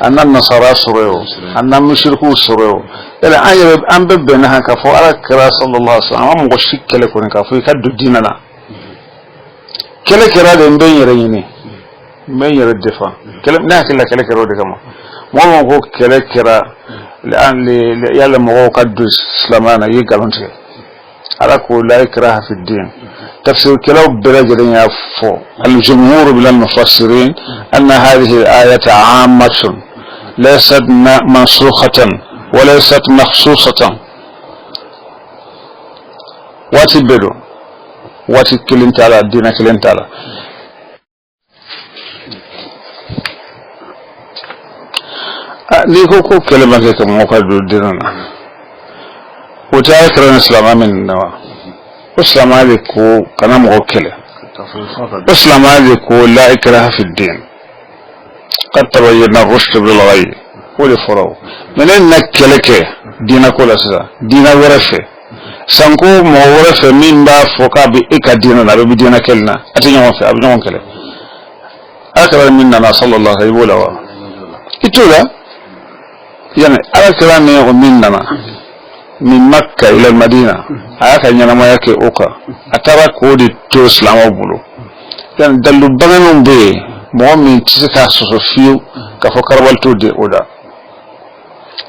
anna nasara sureo anna mushriku sureo ila ayebe ambe bena han ka fo ala kira sallallahu alaihi wasallam mo shikkele ko ka fo ka du dinana kele kira de mbe yere yini mbe yere defa kele na kala kele kira de kama mo ko kele kira li yalla mo ka du islamana yi galonte ala ko la ikraha fi din تفسير كلام برجل يفو الجمهور من المفسرين أن هذه الآية عامة ليست منسوخة وليست مخصوصة واتي بدو واتي كلين تعالى الدين كلين تعالى ليكو كلمة كم مقدر ديننا وتعالى كلام الإسلام من النوى اسلام عليكو كلام وكله اسلام عليكو لا إكراه في الدين قد تبين الرشد بالغي ولفرو من انك كلك دينك ولا سا دينا ورفه سانكو مو ورفه من با فوكا بي اكا ديننا بي دينا كلنا اتنيو في ابنو كله اكرم مننا صلى الله عليه وسلم اتولا يعني اكرم مننا من مكة إلى المدينة هكذا ينما يكي أوكا أترى كودي تو إسلام أبولو يعني دلو بغنون بي مؤمن تسكا سوسوفيو كفو كربال تو دي أودا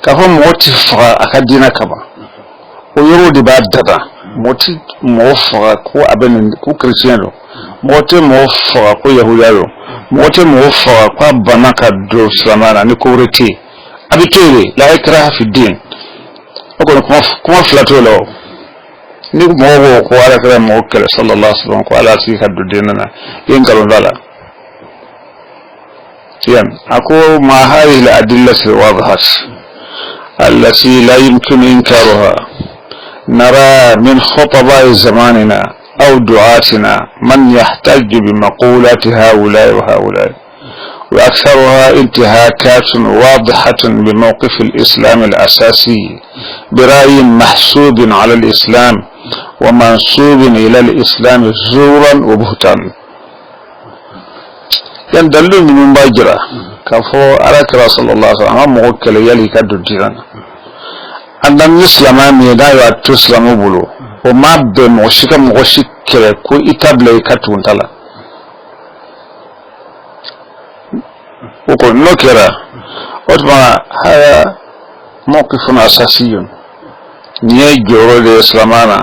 كفو موتي فغا أكادينا كما ويرو دي بعد دادا موتي موفغا كو أبن كو كريسيانو موتي موفغا كو يهوديانو موتي موفغا كو أبناكا دو إسلامانا نكوريتي أبتوري لا إكراه في الدين kuma flatolo ni mogo ko ala kala mo kala sallallahu alaihi wasallam ko ala si haddu dinana yin kalon dala yan ako ma hadhihi al-adillah al-wadihat allati la yumkin inkaruha nara min khutaba zamanina aw du'atina man yahtaju bi maqulati haula wa haula وأكثرها انتهاكات واضحة بموقف الإسلام الأساسي برأي محسوب على الإسلام ومنسوب إلى الإسلام زورا وبهتانا يندل من مباجرة كفو على صلى الله عليه وسلم موكل يلي كدو جيرانا أن الإسلام ميدا يتسلم بلو وما بموشك موشك كو إتابلي كتون تلا وكل نكرة أتبع هذا موقف أساسي نيجورو الإسلامنا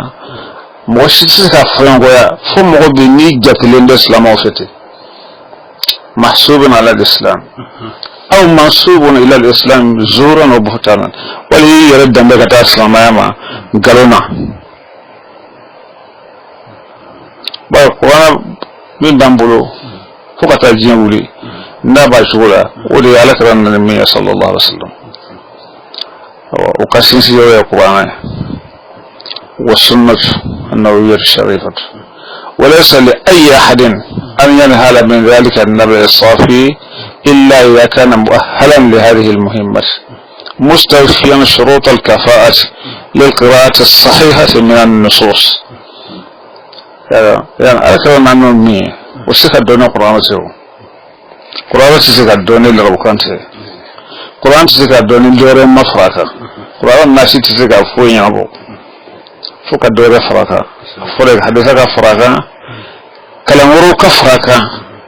موشيتك فرنغويا فمغو بنيجة الإسلام وفتي محسوب على الإسلام أو منسوب إلى الإسلام زورا وبهتانا ولي يرد أن بكتا إسلام ياما قالونا وانا من بامبولو فقط الجنولي نبا شغلا ولي على كرام النبي صلى الله عليه وسلم وقسم سيوه يقوانا والسنة النبوية الشريفة، وليس لأي أحد أن ينهل من ذلك النبع الصافي إلا إذا كان مؤهلا لهذه المهمة مستوفيا شروط الكفاءة للقراءة الصحيحة من النصوص. يعني أكثر من أنه وسيك الدنيا قرآن سيك الدنيا لربكانته قرآن سيك الدنيا لجوري مفراكا قرآن ناسي سيك أفوين يابو فوق الدنيا فراكا فرق حديثك فراكا كلام وروك فراكا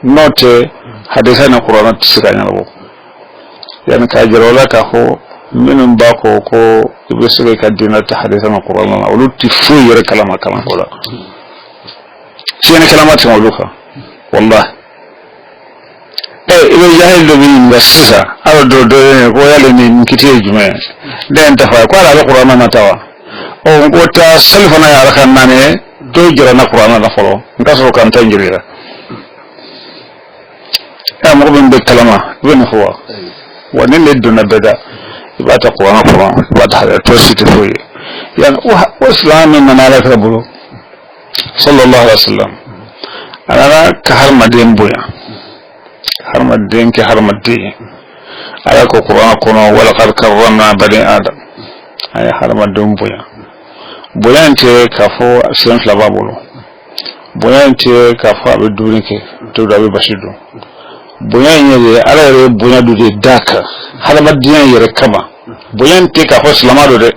نوتي حديثنا قرآن سيك يابو يعني كاجرولا كهو من باكو كو يبسك كدينا حديثنا قرآن أولو تفوي يرى كلام ولا سينا كلامات مولوكا والله إذا جاهل دوبين بسسا أو دو ويالني كتير جمع ده انتفاع قال على القرآن ما توا أو قلت سلفنا يا ركان ناني دو جرنا القرآن نفلو نكسر كان تنجريها يا مقبل بالكلامة وين هو ونين الدنيا بدا يبقى القرآن القرآن يبقى هذا توسيت فوي يعني وإسلام من منالك ربلو صلى الله عليه وسلم أنا كهرم الدين بويا حرم الدين كحرم الدين على القرآن كنا ولقد كرمنا بني آدم أي حرم الدين بويا أنت كفو سينف لبابولو بويا أنت كفو بدونك تدعي بشيدو بويا يجي على بويا دودي داك حرم الدين يركبا بويا أنت كفو سلامة دودي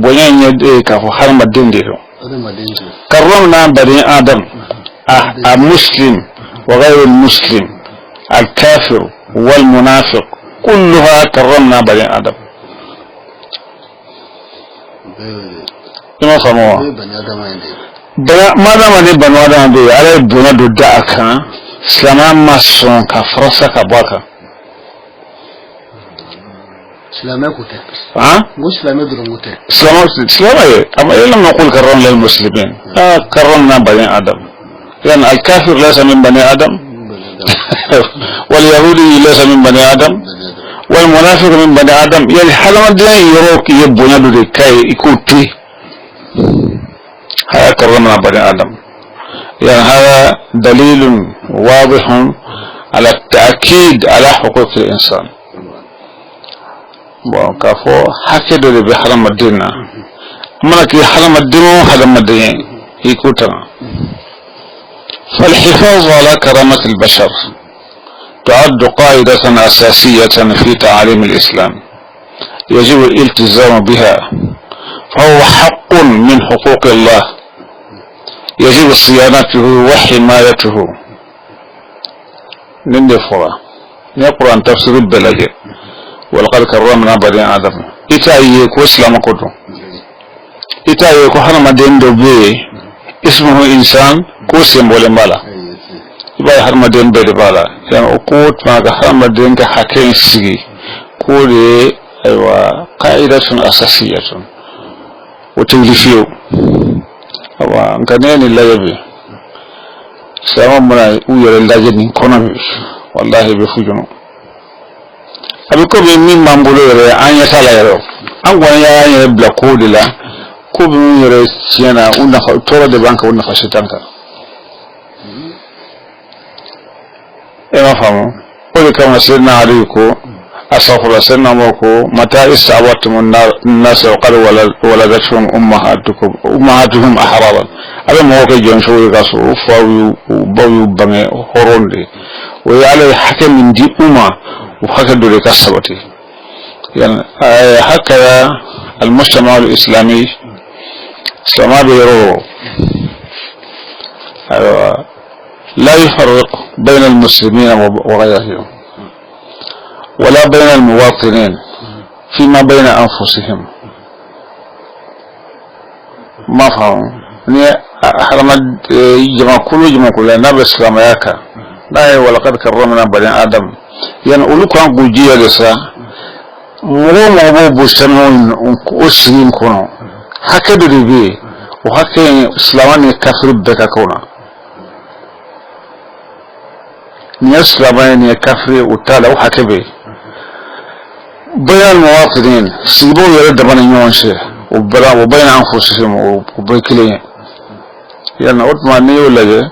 بويا يجي كفو حرم الدين ديرو كرمنا بني آدم المسلم وغير المسلم الكافر والمنافق كلها كرمنا بني آدم. ما فهموا؟ ما دام أني بني آدم بي على بنا دوداك سلام ما سون كفرسا كباكا. سلامة كوتة. مو سلامة درموتة. سلامة أما إلا نقول كرم للمسلمين. كرمنا بني آدم. يعني الكافر ليس من بني آدم واليهودي ليس من بني آدم والمنافق من بني آدم. يعني حلم الدين يروك يبنى لكي يكوتي هذا كرمنا بني آدم. يعني هذا دليل واضح على التأكيد على حقوق الإنسان. وكافو حكي دولي بحرم الدين أمانك حرم الدين وحرم الدين يكوتنا. فالحفاظ على كرامة البشر تعد قاعدة أساسية في تعاليم الإسلام يجب الالتزام بها، فهو حق من حقوق الله يجب صيانته وحمايته. نندفرا نقرأ أن تفسير البلاغة ولقد كرمنا بني آدم إتايك وإسلام كله إتايك حرم الدين دوبي اسمه إنسان كوسم ولا مالا يبقى حرم الدين بيد بالا يعني أقوت ما حرم الدين كحكين سجي كولي أيوة قاعدة أساسية وتولفيو أوا كنين الله يبي سلام منا وير الله جنين كونامي والله بفوجنا أبيكو بمين مامبولو يرى أن يسال يرى أنقول يا أن يبلا كودلا كوبي يرى سيانا ونخ تورا دبانك ونخ شتانك إما فهموا قولي كما سيدنا عليكو أصفر سيدنا موكو متى استعبتم الناس وقالوا ولدتهم أمهاتهم أحرارا أبي موكي جنشو يقاسو وباوي بمي هورون دي ويعلي حكم من دي وحكا دولي كسبتي يعني هكذا المجتمع الإسلامي سما بيرو لا يفرق بين المسلمين وغيرهم ولا بين المواطنين فيما بين أنفسهم. ما فهم حرم جمع كل نبي إسلام ياكا لا ولقد كرمنا بني آدم يعني أولوك أن قجية لسا مو موبو بسنون أسرين كونو هكذا ربي وهكذا إسلاماني كافر بك كونا ني إسلاماني كافر وتالا وهكذا بين المواطنين سيبون يرد بني يونسي وبين أنفسهم وبكلين يعني أطمئني ولا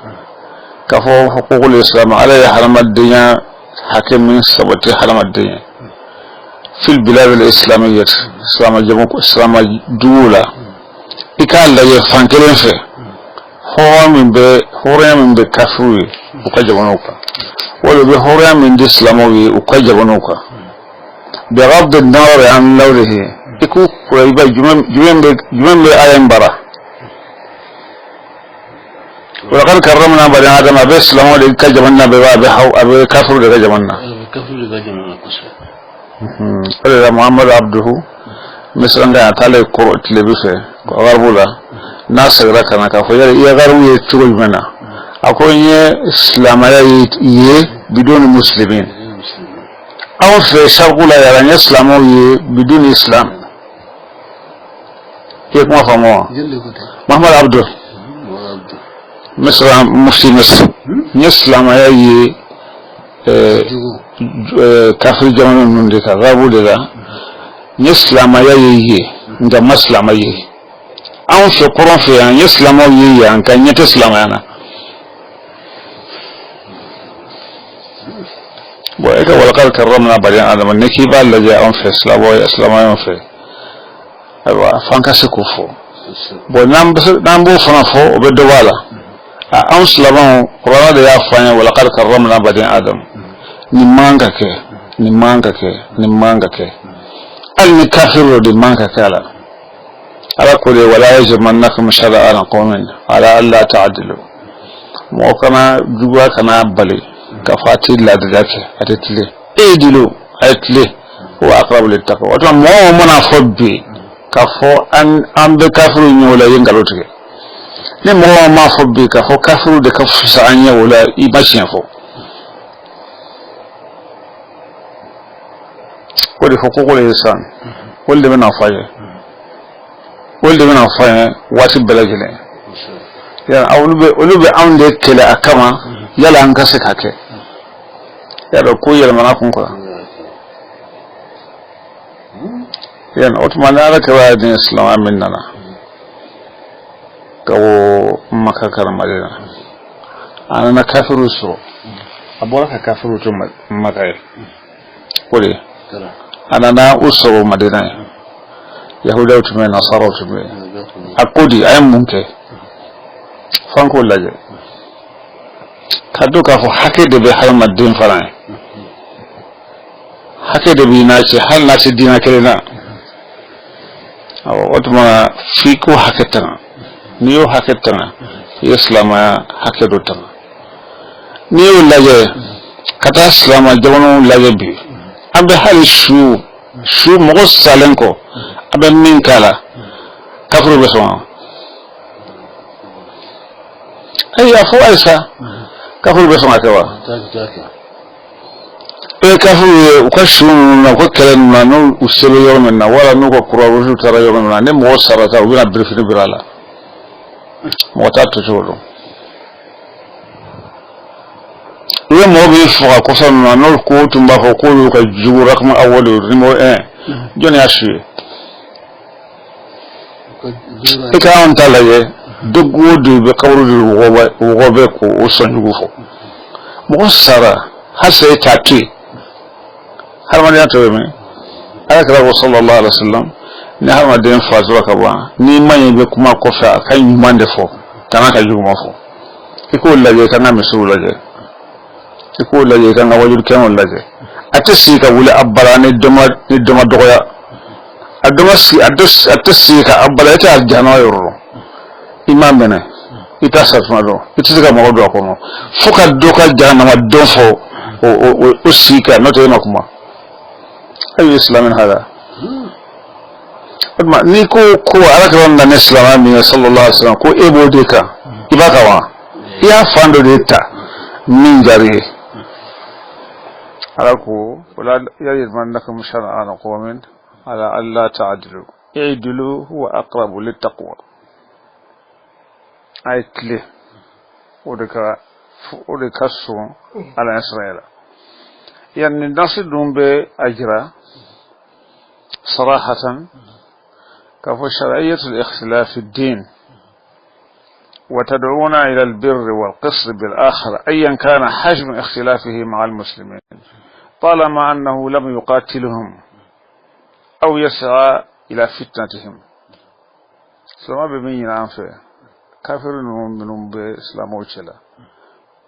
كفوا حقوق الإسلام على حرم الدنيا حكم من سبت حرم الدنيا في البلاد الإسلامية إسلام دولة إكال لجي فانكلين في هوريا من بكافوي وكجبنوكا ولو بهوريا من دي إسلاموي وكجبنوكا بغض النظر عن لونه يكون قريبا جمن بآيان برا ولقد كرمنا بني آدم أبي إسلامو لكي كجبنا أبي كافر لكي كجبنا ولذا محمد عبده مثل أن يتالي قرأ تلبسه وغربولا ناس غرقنا كافر يغرو يتشغل منا أكون إسلامي بدون مسلمين أو في شرقولا يراني إسلامي بدون إسلام كيف ما فهموا محمد عبده مثل مفتي مصر إسلامي كافر جمال من ذلك غربولا إسلامي عند مسلمي أو في القرآن في أن إسلامي أن كان يتسلم وإذا ولقد كرمنا بني آدم النكيبة الذي أنفي إسلام ينفي فانكا سكوفو ونامبو فنفو وبدوالا أنسلموا قرآن دي أفاني ولقد كرمنا بني آدم نمانك الكافر دي مانك كالا على كل ولا يجرمنكم شرعان قوم على ألا تعدلوا موكنا جوا كنا بلي كفاتي لا دجاجة أتتلي إيدلو أتلي هو أقرب للتقوى وتما مو منافبي كفو أن بكافر ولا ينقلوتك ni mo ma fo bi ka fo kafuru de ka fu sa anya wala I bashin fo wala fo ko le san wala bena faye wati belagile ya awlube ande kele akama yala an kase kake ya da ko yala mana kun ko yan otmana ra ka wa din islam aminna kawo makakar madina ana na kafiru so abora ka kafiru to makai kore ana na usoro madina yahuda to me nasara to me akodi ayam munke fanko laje kadu ka fo hake de be har madin faran hake de bi na ce hal na ce dina kelena aw otma fiko hake tan niyo haketana islama hakedo tan niyo laje kata islama jamono laje bi abe hali shu mo salenko abe min kala kafru be so ay afo aisa kafru be so akawa kafru ko shu na ko kelen na no uselo yormen na wala no ko kuro wuju tara yormen na ne mo sarata wina brifini birala motatu we mo bi fuka ko son na no ko tumba ko ko ka jura kuma awolo rimo joni ashi ika on talaye dogo de be kawru wo be ko o son yugo mo sara hase tati har man ya to me ala kala sallallahu alaihi wasallam ni har ma den fazura ka ba ni manye be kuma ko fa kan yumande fo tanaka juguma fo iko laje kana misu laje iko laje kana wajur kan laje atasi ka wula abbara ne doma dogoya atasi ka abbala ta aljana yoro imam bene ita safma do ita ka mo do ko no fuka doka jana ma don fo o sika no to makuma ayu islamin hada ni ko alaka wanda ne islami sallallahu alaihi wasallam ko ebo deka ibaka wa ya fando deta min jari alako wala yajmannakum shar'an qawmin ala alla ta'dilu i'dilu huwa aqrabu littaqwa aytle odeka so ala israila يعني ناس دون بأجرا صراحة كفو شرعية الاختلاف في الدين وتدعونا إلى البر والقسط بالآخر أيا كان حجم اختلافه مع المسلمين طالما أنه لم يقاتلهم أو يسعى إلى فتنتهم. سلام بمين أنفه كافر منهم بإسلام وشلا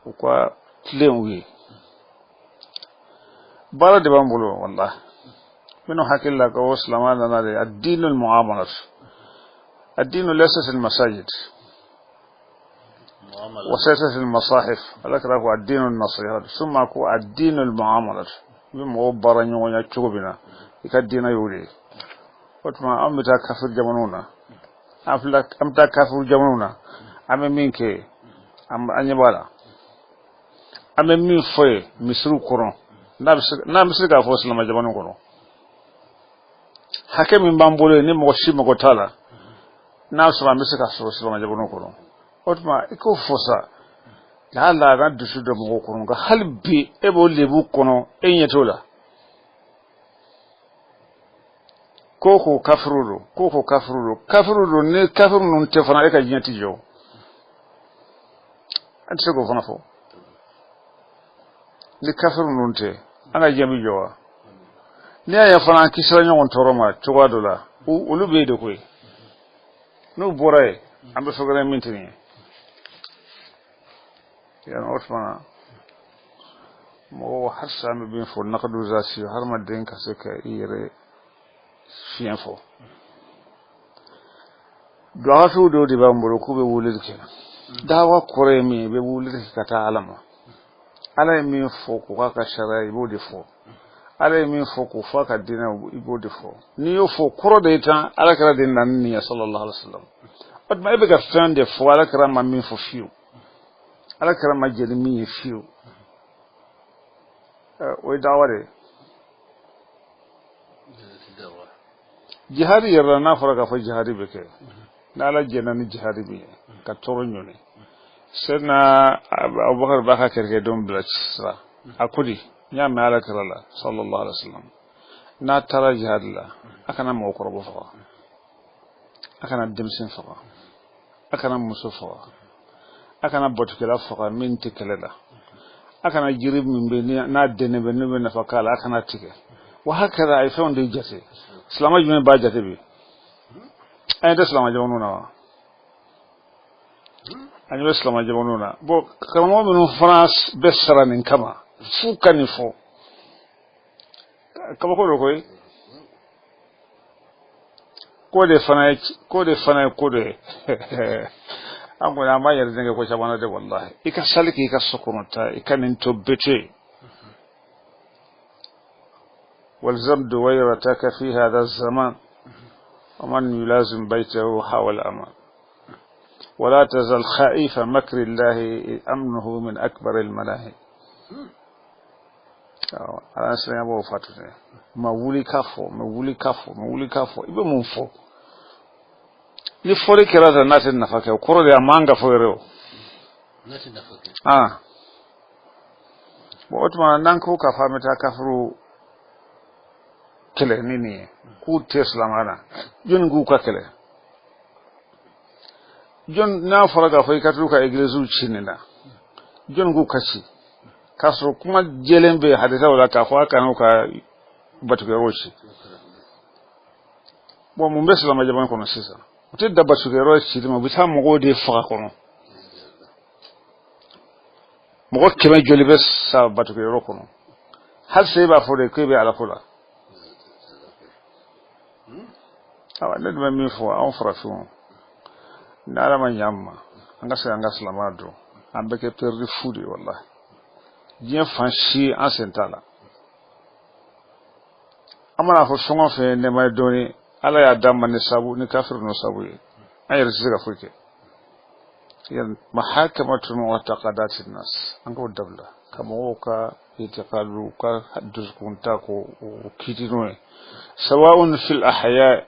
وقا تلوي بارد بامبولو والله منو حكي لك وسلمان أنا الدين المعاملة. الدين ليس في المساجد وسياسة المصاحف لكن هو الدين النصيحة ثم هو الدين المعاملة بمعبر نيوانيا تشوبنا يكدينا يولي وتما أمتا كافر جمانونا أمتا كافر جمانونا أمي مينكي أنيبالا أمي مين فوي مسرو كورون na misika fo salama jamanu kono hakemi mbambole ni moshi mokotala na sura misika fo salama jamanu kono otma iko fosa la la ga dusu de mo kono ga halbi ebo lebu kono enyetola koko kafruru ne kafruru non te fana e ka jinyati jo antse ko fana fo ni kafir nunte anga jami jowa ni aya fana kisra nyon toroma tugado la ulu be de koy no boray ambe fogare mintini ya otma mo hassa me bin fo nakadu zasi har ma den ka se ka ire fien fo do do di bamboro ko be wulid ke dawa kore mi be wulid ka ta alama ala min fo ko ka shara ibo de fo ala min fo ko fa ka dina ibo de fo ni yo fo koro de tan ala kara din nan ni sallallahu alaihi wasallam but ma be ga fan de fo ala kara ma min fo fiu ala kara ma jeli mi fiu o daware jihadi yarra na fara ka fa jihadi be ke na ala jenani jihadi bi ka toro nyone سيدنا أبو بكر باكا كركي دوم بلاتشرا أكودي نعم على كرلا صلى الله عليه وسلم نا ترى جهاد الله أكنا موقرب فقا أكنا دمسين فقا أكنا مسو فقا أكنا بوتكلا فقا من تكلا أكنا جريب من بني نا دني بني فقال أكنا تكي وهكذا يفون دي جاتي سلام جميع باجاتي بي أين ده سلام جمعونا أنا بسلام جبانونا بو كلامه من فرنسا بسرا من كما فو كنيفو كما كله كوي فناي أقول أما يرزقك كوي شبانا ده والله إكسالك إكسكونتا إكننتو بتشي والزم دويرتك في هذا الزمان ومن يلازم بيته حول أمان ولا تزال خائف مكر الله أمنه من أكبر الملاهي. أنا سلام أبو فاتونا مولي كافو إبى منفو لفوري كرازة ناس النفاكة وكرو دي أمانغا فويرو بوتما نانكو كفامتا كفرو كله نيني كو تسلام أنا جنغو كله John na faraga fa ikatuka egrezu chinina John gu kachi kaso kuma jelembe hadisa wala ka fa kan ka batuke rochi bo mun be salama jaban kono sisa uti da batuke rochi dimo bita mo gode fa kono mo ko keme jolibe sa batuke ro kono hal sai ba fode ke be ala fula awa ne be mi fo an frafu nala ma nyamma anga salama do ambe ke perdi fudi wallahi bien fanchi en sentala amana fo songo fe ne may doni ala ya damma ne sabu ni kafir no sabu ayir siga fuke yan mahakamatu mu'taqadatin nas ango dabla kama woka itiqalu ka haddus kunta ko kitino sawa'un fil ahya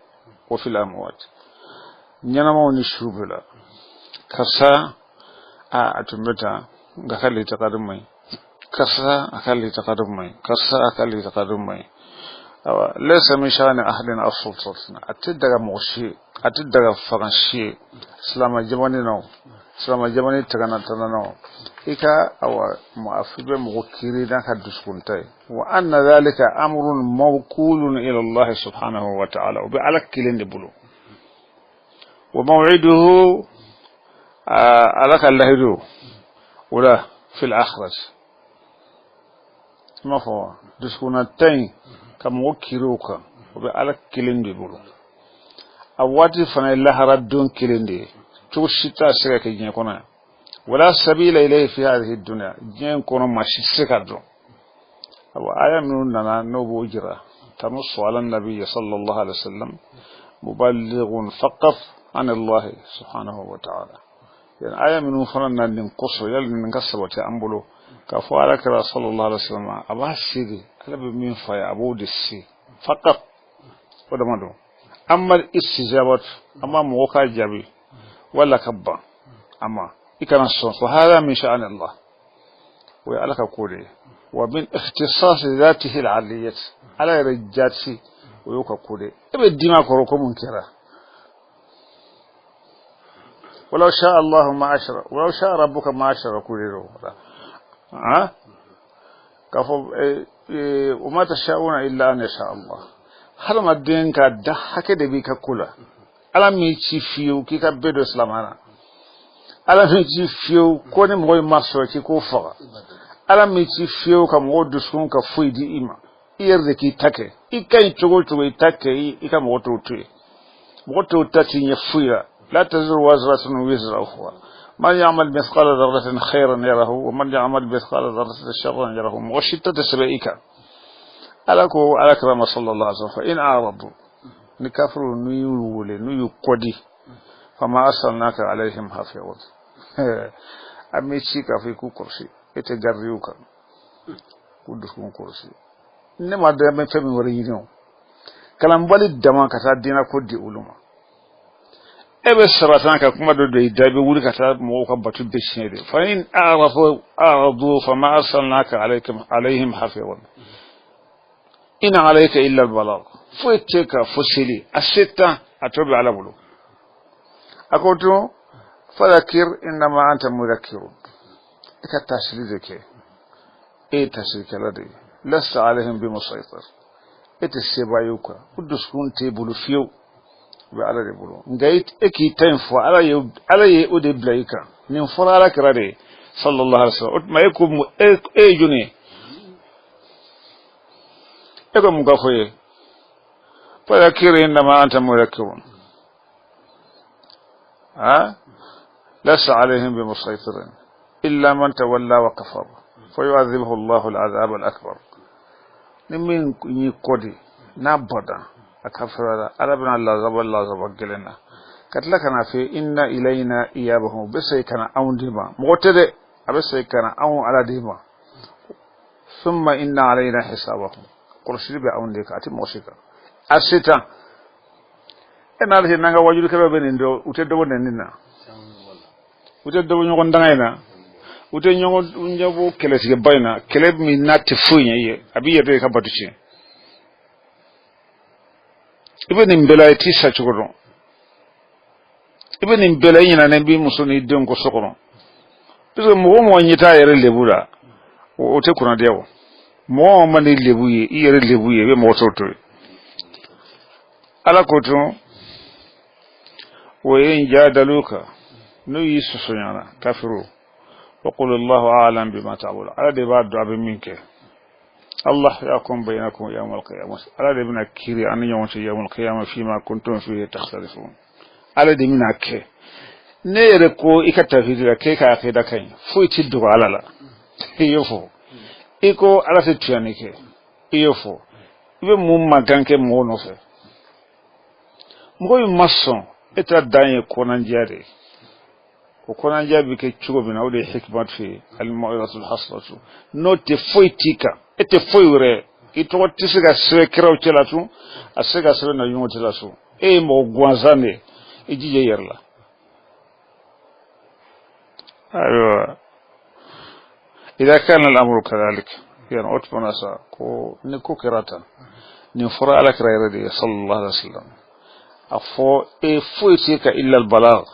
wa fil amwat nyanama woni shubula kasa a atumeta ga kalli taqadum mai kasa akalli taqadum mai kasa akalli taqadum mai ليس من شأن أهل أو سلطتنا أتدرى موشي أتدرى فرنشي إسلام جماني نو إسلام جماني تغنى تنانو إيكا أو مؤفب مغكرين كدسكنتي وأن ذلك أمر موكول إلى الله سبحانه وتعالى وبعلى كلين بلو وموعده على الله ولا في الآخرة ما هو دسكنتين كموكيروكا وبعلى كلين بلو أواتي فنا الله ردون كلين دي توشيتا سيرك جنكونا ولا سبيل إليه في هذه الدنيا جنكونا ماشي سكادو أو آية مننا نوبو إجرا تنص على النبي صلى الله عليه وسلم مبلغ فقط عن الله سبحانه وتعالى يعني آية منه فننا ننقص يلي ننقص وتأمبلو كفوالك صلى الله عليه وسلم أبا السيدي ألا بمين فيا أبو دسي فقط ودمدو أما الاستجابة أما موقع جابي ولا كبا أما إكنا الصنف وهذا من شأن الله ويعلك كوري ومن اختصاص ذاته العلية على رجاتي ويوكا كوري إبا الدماء كوروكو منكرا ولو شاء الله ما أشرك ولو شاء ربك ما أشرك كوري كفو وما تشاءون إلا أن يشاء الله هذا ما الدين كدحك دبيك كله ala mi ci fiu ki ka bedo islamana ala mi ci fiu ko ne moy maso ki ko fa ala mi ci fiu ka mo dusun ka fuidi ima iyerde ki take ikai chogo chogo take ika mo to tati nya fuira la tazur wazratun wizra ukhra man ya'mal mithqala dharratin khayran yarahu wa man ya'mal mithqala dharratin sharran yarahu mushita tasbaika ala ko ala karama sallallahu alaihi wasallam in a'radu ni kafiru nuyu wule nuyu kodi fama arsalnaka alaihim hafizun amici kafi ku kursi ete garriuka ku duskun kursi ne ma da men fami wori yino kalam bali dama kata dina ko di uluma ebe saratan ka kuma do dabe wuri kata mo ko batu be shede fa in a'radu fama arsalnaka alaihim hafizun in alayka illa albalagh fuiteka fusili asita atobi ala bulu akoto fadakir inma anta mudakkirun ika tasridike tasrike ladi lasta alaihim bimusaytir sebayuka uduskun te bulu fiyo be ala de bulu ngait eki tainfo ala ye ode blaika nin fara krade sallallahu alaihi wasallam mayikum juni eko mugafoye فذكر إنما أنت مذكر لست عليهم بمسيطر إلا من تولى وكفر فيعذبه الله العذاب الأكبر نمين يقودي نابدا أكفر أربنا الله زبقلنا كتلكنا في إن إلينا إيابهم بسيكنا أون ديما مغتدئ بسيكنا أون على ديما ثم إن علينا حسابهم قرشي بأون ديك أتي موسيقى asita enal he nanga wajuru kebe benindo uteddo wonenina uteddo nyoko ndangayna ute nyoko nyabo kelesi bayna keleb mi natti funya ye abi yede ka batuci ibeni mbela ti sa chukoro ibeni mbela yina ne bi musuni den ko sokoro biso mo nyita yere lebura ute kuna dewo mo mani lebuye yere lebuye be mo soto ala koto wayin jadaluka no yisusunyana kafiru wa qul Allahu a'lam bima ta'malun ala de ba do abin minke Allah yakum bainakum yawm al-qiyamah ala de bina kiri an yawm al-qiyamah fima kuntum fihi takhtalifun ala de mina ke ne re ko ikata hijira ke ka akida kai fu tiddu ala la yofo iko ala se tuyanike yofo ibe mum maganke mo no fe ngoy mason eta danye konanjare ko konanja bi ke chugo bina wode hikmat fi al mau'izatul hasanatu note foitika ete foyure ito tisiga sekeraw celatu asega sebe na yungo celatu mo gwanzane ejije yerla ayo إذا كان الأمر كذلك يعني أتمنى كو نكو كراتا ni fura ala kira de sallallahu alaihi wasallam afo e foiti ka illa al balagh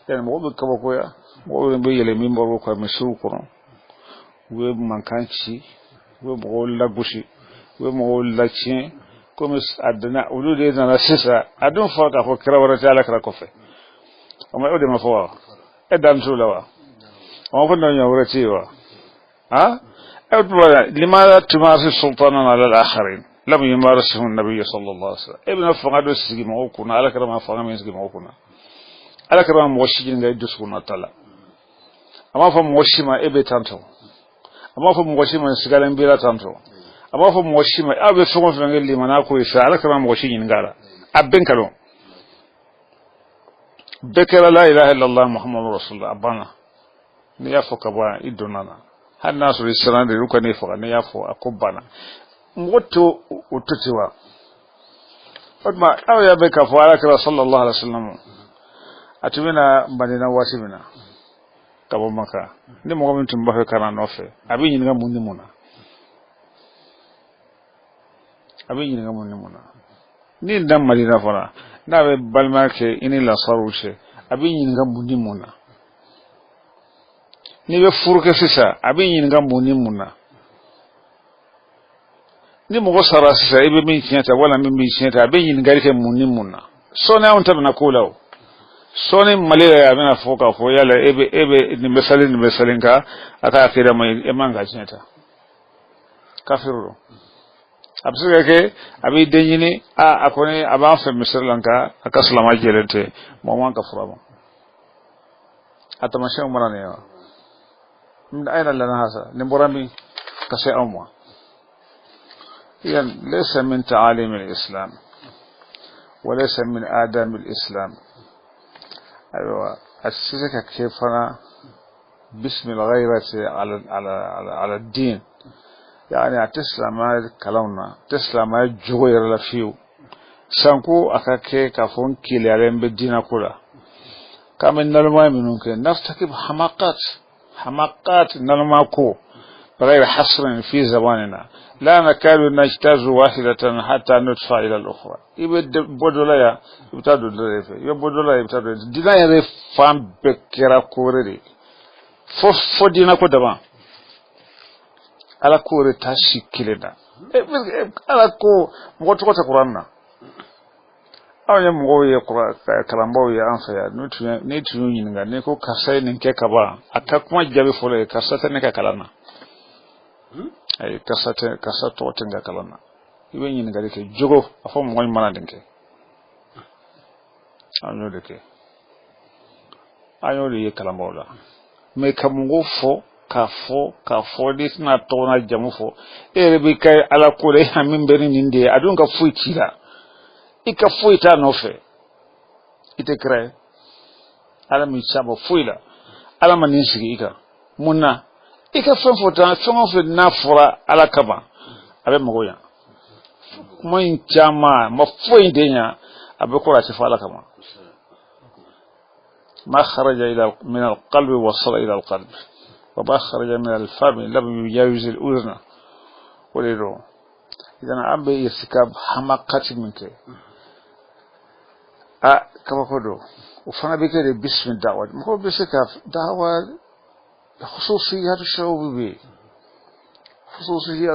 yani mo be kaba ko ya mo be yele min boro ko mi su ko we mankanci we mo la bushi we mo la chien comme adna ulude na sisa adun fo ka ko kira wara ta ala kira ko fe o ma ode ma fo e dan sulawa o ko no nyawra ci wa ha لماذا تمارس سلطانا على الآخرين لم يمارسه النبي صلى الله عليه وسلم ابن فقادو سيغي موكونا على كرام فقام يسغي موكونا على كرام موشيجين غاي دسكونا تالا اما فموشيما ابي تانتو اما فموشيما سيغالن بيلا تانتو اما فموشيما ابي فمو فنغي لي مناكو يسا على كرام موشيجين غالا ابن كالو ذكر لا اله الا الله محمد رسول الله ابانا نيا فكبا يدونانا hanna su risana da ruka ne fa ne yafo akubana moto ututewa odma aw ya be ka fara kira sallallahu alaihi wasallam atumina banina wasimina kabo maka ni mo gomin tumba kana nofe abin yin ga munni muna ni dan madina fara na be balmarke ini la sarushe abin yin ga munni muna ni be furuke sisa abin yin ga munni muna ni mo sara sisa ibe min tinyata wala min tinyata abin yin ga ke munni muna so na on tabna kulaw so ni malira ya bina foka fo yala ebe ni mesalin ka aka akira mai emanga tinyata kafiru absuga ke abi denyini akone aban fe misirlanka aka salama jelente mo man ka furama atamashe umara ne yawa من أين لنا هذا نبرمي كسي أموا يعني ليس من تعاليم الإسلام وليس من آداب الإسلام أيوة السيسك كيفنا باسم الغيرة على الدين يعني تسلم كلامنا تسلم جوير لفيو سانكو أكاكي كافون كيليارين بالدين كله كامل نلما منك نفتكب حماقات نلماكو بغير حصر في زماننا لا نكاد نجتاز واحدة حتى ندفع إلى الأخرى يبدو لا يبتدو دينا يري فام بكرا كوري فو دينا كو دما على كوري تاشي كيلنا على كو مغوتو قرآننا awanya mgoye kalambo ya anfa ya netu nyinga neko kasai ninke kaba atakuma jabe fole kasata neka kalana ay kasato tenga kalana ibe nyinga deke jogo afo mgoy mana denke anyo deke ayo le kalambo la me kamungo fo kafo dit na tona jamufo erebe kai ala kore hamimberi ninde adunga fuitira ika fuita nofe ite kre ala mi chabo fuila ala manisigi ika muna ika fanfota fanfo na fura ala kaba abe magoya mo inchama mo fuindenya abe ko rati fala kama ma kharaja ila min alqalbi wasala ila alqalb wa ma kharaja min alfami lam yujawiz aluzna walido idan abe yasikab hamakati minke kama kodo ufana bikere bismi da'wa mko bisika da'wa khususiyat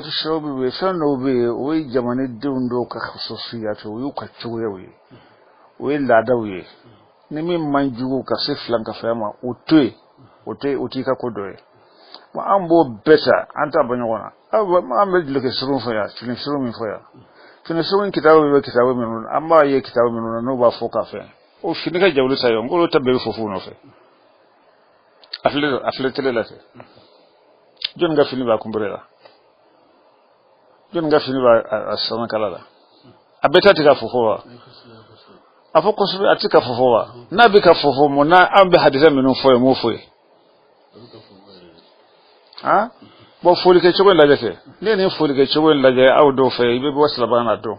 ash-shawbi bi fano bi we jamani dundo ka khususiyat we ka chuwe we ladawi ni min manjugo ka siflan ka fama utika kodo ma ambo beta anta banyona ma ambe loke surun faya surun min faya fina so kitabu minun amma ye kitabu minun no ba foka fe o fini ka jawlu sayo ngolo tabbe fofu no fe afle telelate jon ga fini ba kumbrela jon ga fini ba asana kalala abeta tika fofowa afoko so atika fofowa na bi ka fofo mo na ambe hadisa minun foye mo foye ha bo foli ke chogo ndaje ke ne foli ke chogo ndaje awdo fe be wasla bana do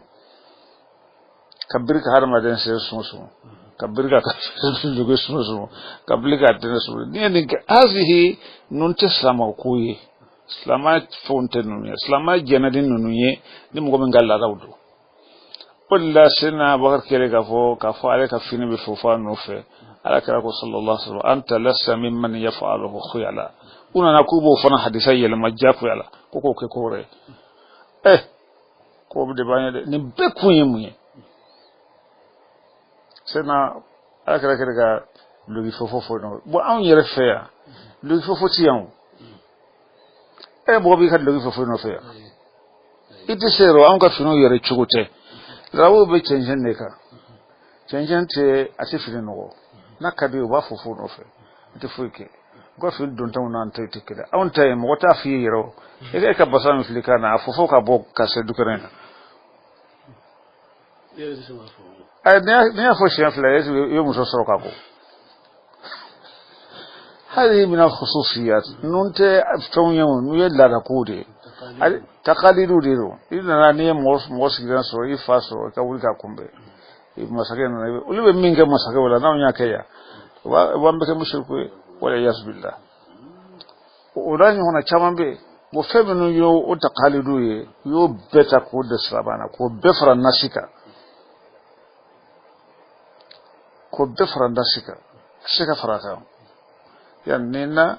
kabirka har ma den se sumu kabirka ka jogo sumu kabirka den sumu ne ke azihi nun tesama kuyi islama fonte nunu islama jenadin nunu ye ni mo min galla dawdo walla sina bakar kere ka fo ale ka fini be fofa no fe ala kara ko sallallahu alaihi wasallam anta lassa mimman yaf'aluhu khuyala una nakubo fana hadisa yele majjafu yala ko ke kore ko be banya de ni be kunye munye sina ala kara kere ka lugi fofo no bo an yere fe ya lugi fofo ti yan bo bi ka lugi fofo no fe ya ite sero an ka fino yere chugote rawo be chenjen ne ka chenjen te ati fini no nakadi ba fofo no fe ite fuike go fi don tan nan te tikida on tay mo ta fi yero e ka basam filika na fofo ka bo ka se dukarena ay ne fo shen fla yo muso soro ka ko هذه من الخصوصيات نونت فتونيون يلا ركودي تقاليدو ديرو إذا نانية موس كذا سوري فاسو كأولي كأكمبي مسكين ولي بمين كمسكين ولا ناو نياكيا وامبك مشركوي ولا ياس بالله وراني هنا كمان بي وفهمنو يو تقاليدو يو بيتا كود سلابانا كود بفران ناسيكا كود بفران ناسيكا سيكا فراكاو yanina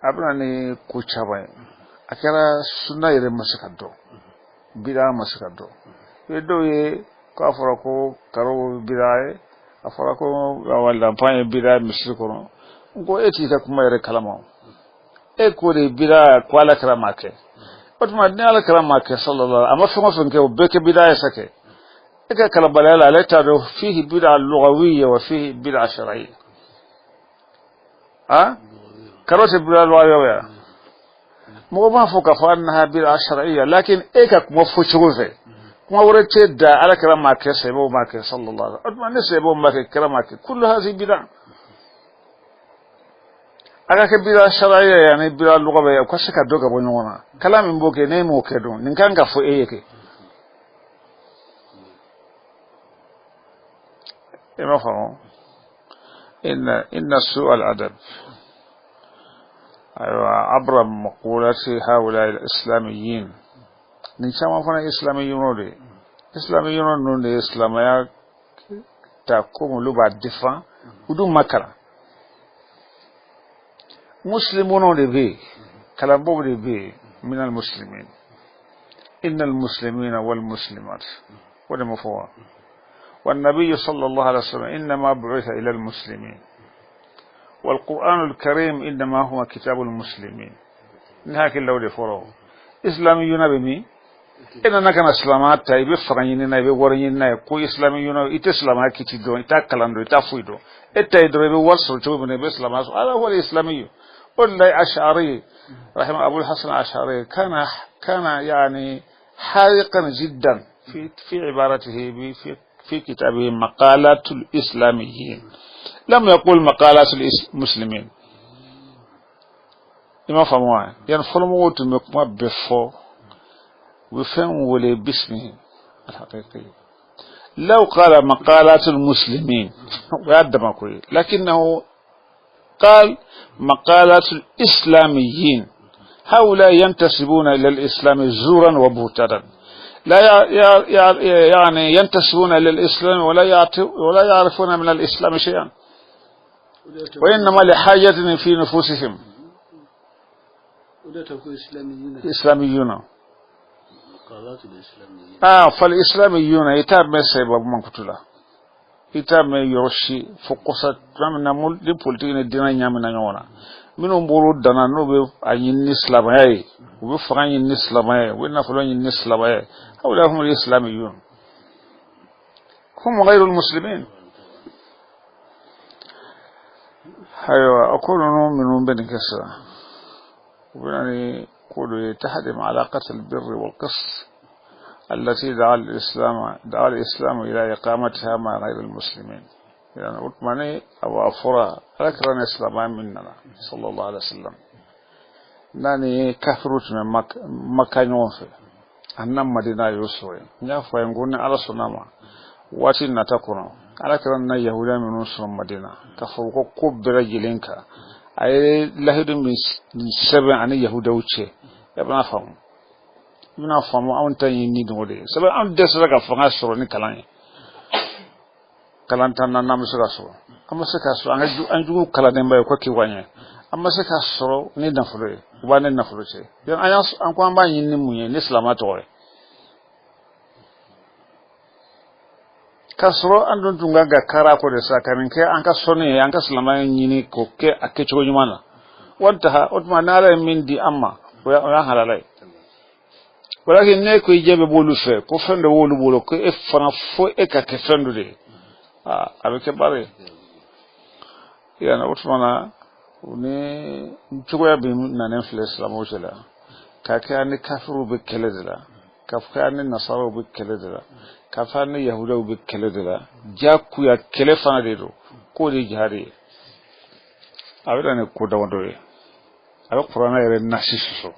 abna ni kuchabai akara sunna yere masikado bida masikado yedo ye ka fara ko karo bidae afara ko wala panye bida misriko ngo eti ta kuma yere kalama ko de bida kwala karamake otuma ni ala karamake sallallahu amma fuma funke beke bida sake eka kala balala la tado fihi bid'a lughawiyya wa fihi bid'a shar'iyya كروت بلا الوايويا مو ما فوق فانها بلا شرعيه لكن ايكك مفوچوفه ما ورته دا على كلام ما كسبوا ما صلى الله عليه وسلم ما نسبوا ما كلام كل هذه بدع aga ke bid'a shar'iyya yani bid'a lugawiyya ko sika doga bonona kalamin mboke ne mo kedo ninkanga fo eyeke ema famo إن سوء الأدب عبر مقولات هؤلاء الإسلاميين نيشما فنا إسلاميون دي إسلاميون نون إسلاميا تقوم لبا الدفاع ودون مكرا مسلمون دي بي كلام بوب دي بي من المسلمين إن المسلمين والمسلمات ودمفوا والنبي صلى الله عليه وسلم إنما بعث إلى المسلمين والقرآن الكريم إنما هو كتاب المسلمين نهاك الله لفره إسلاميون بمي إننا كان إسلامات تايب فرنيننا بورنيننا كو إسلاميون إتسلامات كتيدون إتاكلاندو إتافويدو إتايدرو بورسل تشوفون بإسلامات هذا هو الإسلامي والله أشعري رحمه أبو الحسن أشعري كان يعني حارقا جدا في عبارته في كتابه مقالات الإسلاميين لم يقول مقالات المسلمين إما فهموا يعني فلموا تمكما بفو وفهم ولي باسمه الحقيقي لو قال مقالات المسلمين ويعدم كوي لكنه قال مقالات الإسلاميين هؤلاء ينتسبون إلى الإسلام زورا وبهتانا لا يعني ينتسبون إلى الإسلام ولا يعرفون من الإسلام شيئا وإنما لحاجة في نفوسهم إسلاميون فالإسلاميون يتاب سبب من كتلا يتاب يرشي فقصت من نمول دي بولتين الدين يامنا يونا منهم برود دانا نوبي أين نسلامي وبفران نسلامي ونفلان نسلامي هؤلاء هم الإسلاميون هم غير المسلمين أيوة أقول من بين كسرة يعني قولوا تهدم علاقة البر والقسط التي دعا الإسلام إلى إقامتها مع غير المسلمين يعني أطمني أو أفرا أذكرني إسلامان مننا صلى الله عليه وسلم ناني كثرت من مكان وفي أنم مدينة يسوي نعرف ينقلنا على سنما واتي نتكون على كرنا يهودا من نصر المدينة كفرق كوب برجلينك ay lahidu min sebe ani yahuda wuce ya bana famu an tan yin ni dole sebe an da su daga fanga soro ni kalan tan nan na musu soro amma suka so an jugu kala den bai ko ki wanye amma suka soro ni dan fulo ba ne na fulo ce yan an ko an ba yin ni munye ni islama to kasro an don tunga ga kara ko da sakamin kai an ka sonne an ka islama yin ko ke ake cigo nyumana wanta ha otma nala min di amma ya halalai walakin ne ko jebe bolu fe ko fende wolu bolo ko e fana fo e ka ke fendu de avec bare yana otmana ne cigo ya bi na nan fle islamo jela ka ka ne kafiru be keledela ka ka ne nasara be keledela ka fa ne yahuda be keledela jaku ya kele fana de do ko de jihari abeda ne ko dawodo e ala qur'ana yare nasisu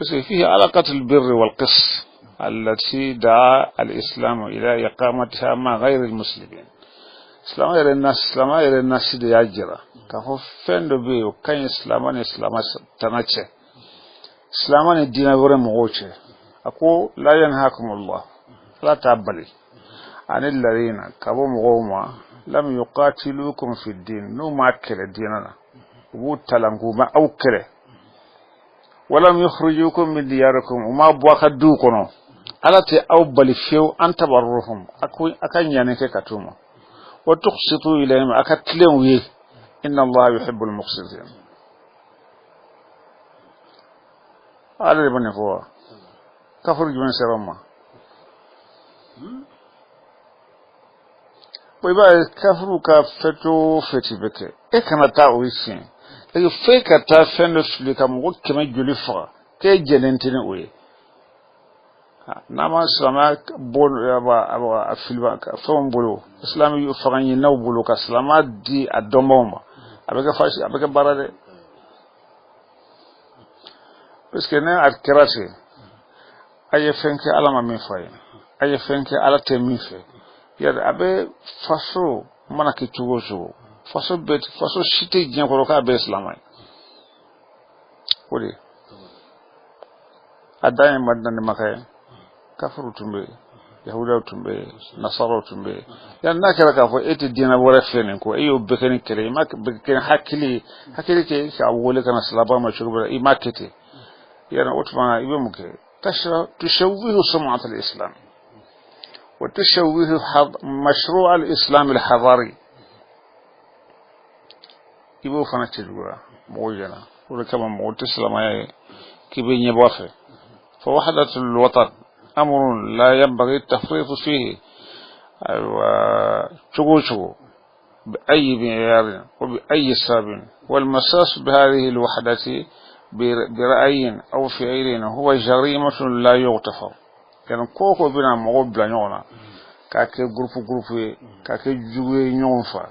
بس فيه علاقة البر والقسط التي دعا الإسلام إلى إقامتها مع غير المسلمين. إسلام غير الناس دي أجرا كهو فندو بيو كان إسلامان تناتش إسلامان الدين غير مغوشة أقول لا ينهاكم الله لا تعبلي عن الذين كبو مغوما لم يقاتلوكم في الدين نو ما أكل ديننا وطلنكو ما أوكله ولم يخرجوكم من دياركم وما بوخدوكم على تي او بلفيو ان تبرهم اكن يعني كتوما وتقسطوا اليهم اكتلن وي ان الله يحب المقسطين على بني فوا كفر جون سرما ويبا كفروا كفتو فتي بك اي كما تاويسين e fe ka ta fendo suli kam go keme joli fa ke jenentine oye na ma sama bon aba afilba ka fon bolo islam yu fa ganyi naw bolo ka salama di adomoma abega fashi abega barade parce que ne akirase aye fenke alama min fay aye fenke ala te min fe yada abe faso mana ke chugo faso shite jin ko ka be islamai wodi adai madan makay kafuru tumbe yahuda tumbe nasara tumbe yan nakara ka fo eti dina wora fenen ko ayo bekeni kere mak bekeni hakili ke ka wole kana salaba ma shurba imakete yana utma ibe muke تشوه سمعة الإسلام وتشوه مشروع الإسلام الحضاري ibo fana tijura mojana wala kama mot islamay kibe nyabafe fa wahdatul watan amrun la yanbaghi at-tafrit fihi wa chugo بأي معيار وبأي سبب والمساس بهذه الوحدة برأي أو فعل هو جريمة لا يغتفر كان كوكو بنا مغوب بلا نونا كاكي جروب كاكي جوي نيونفا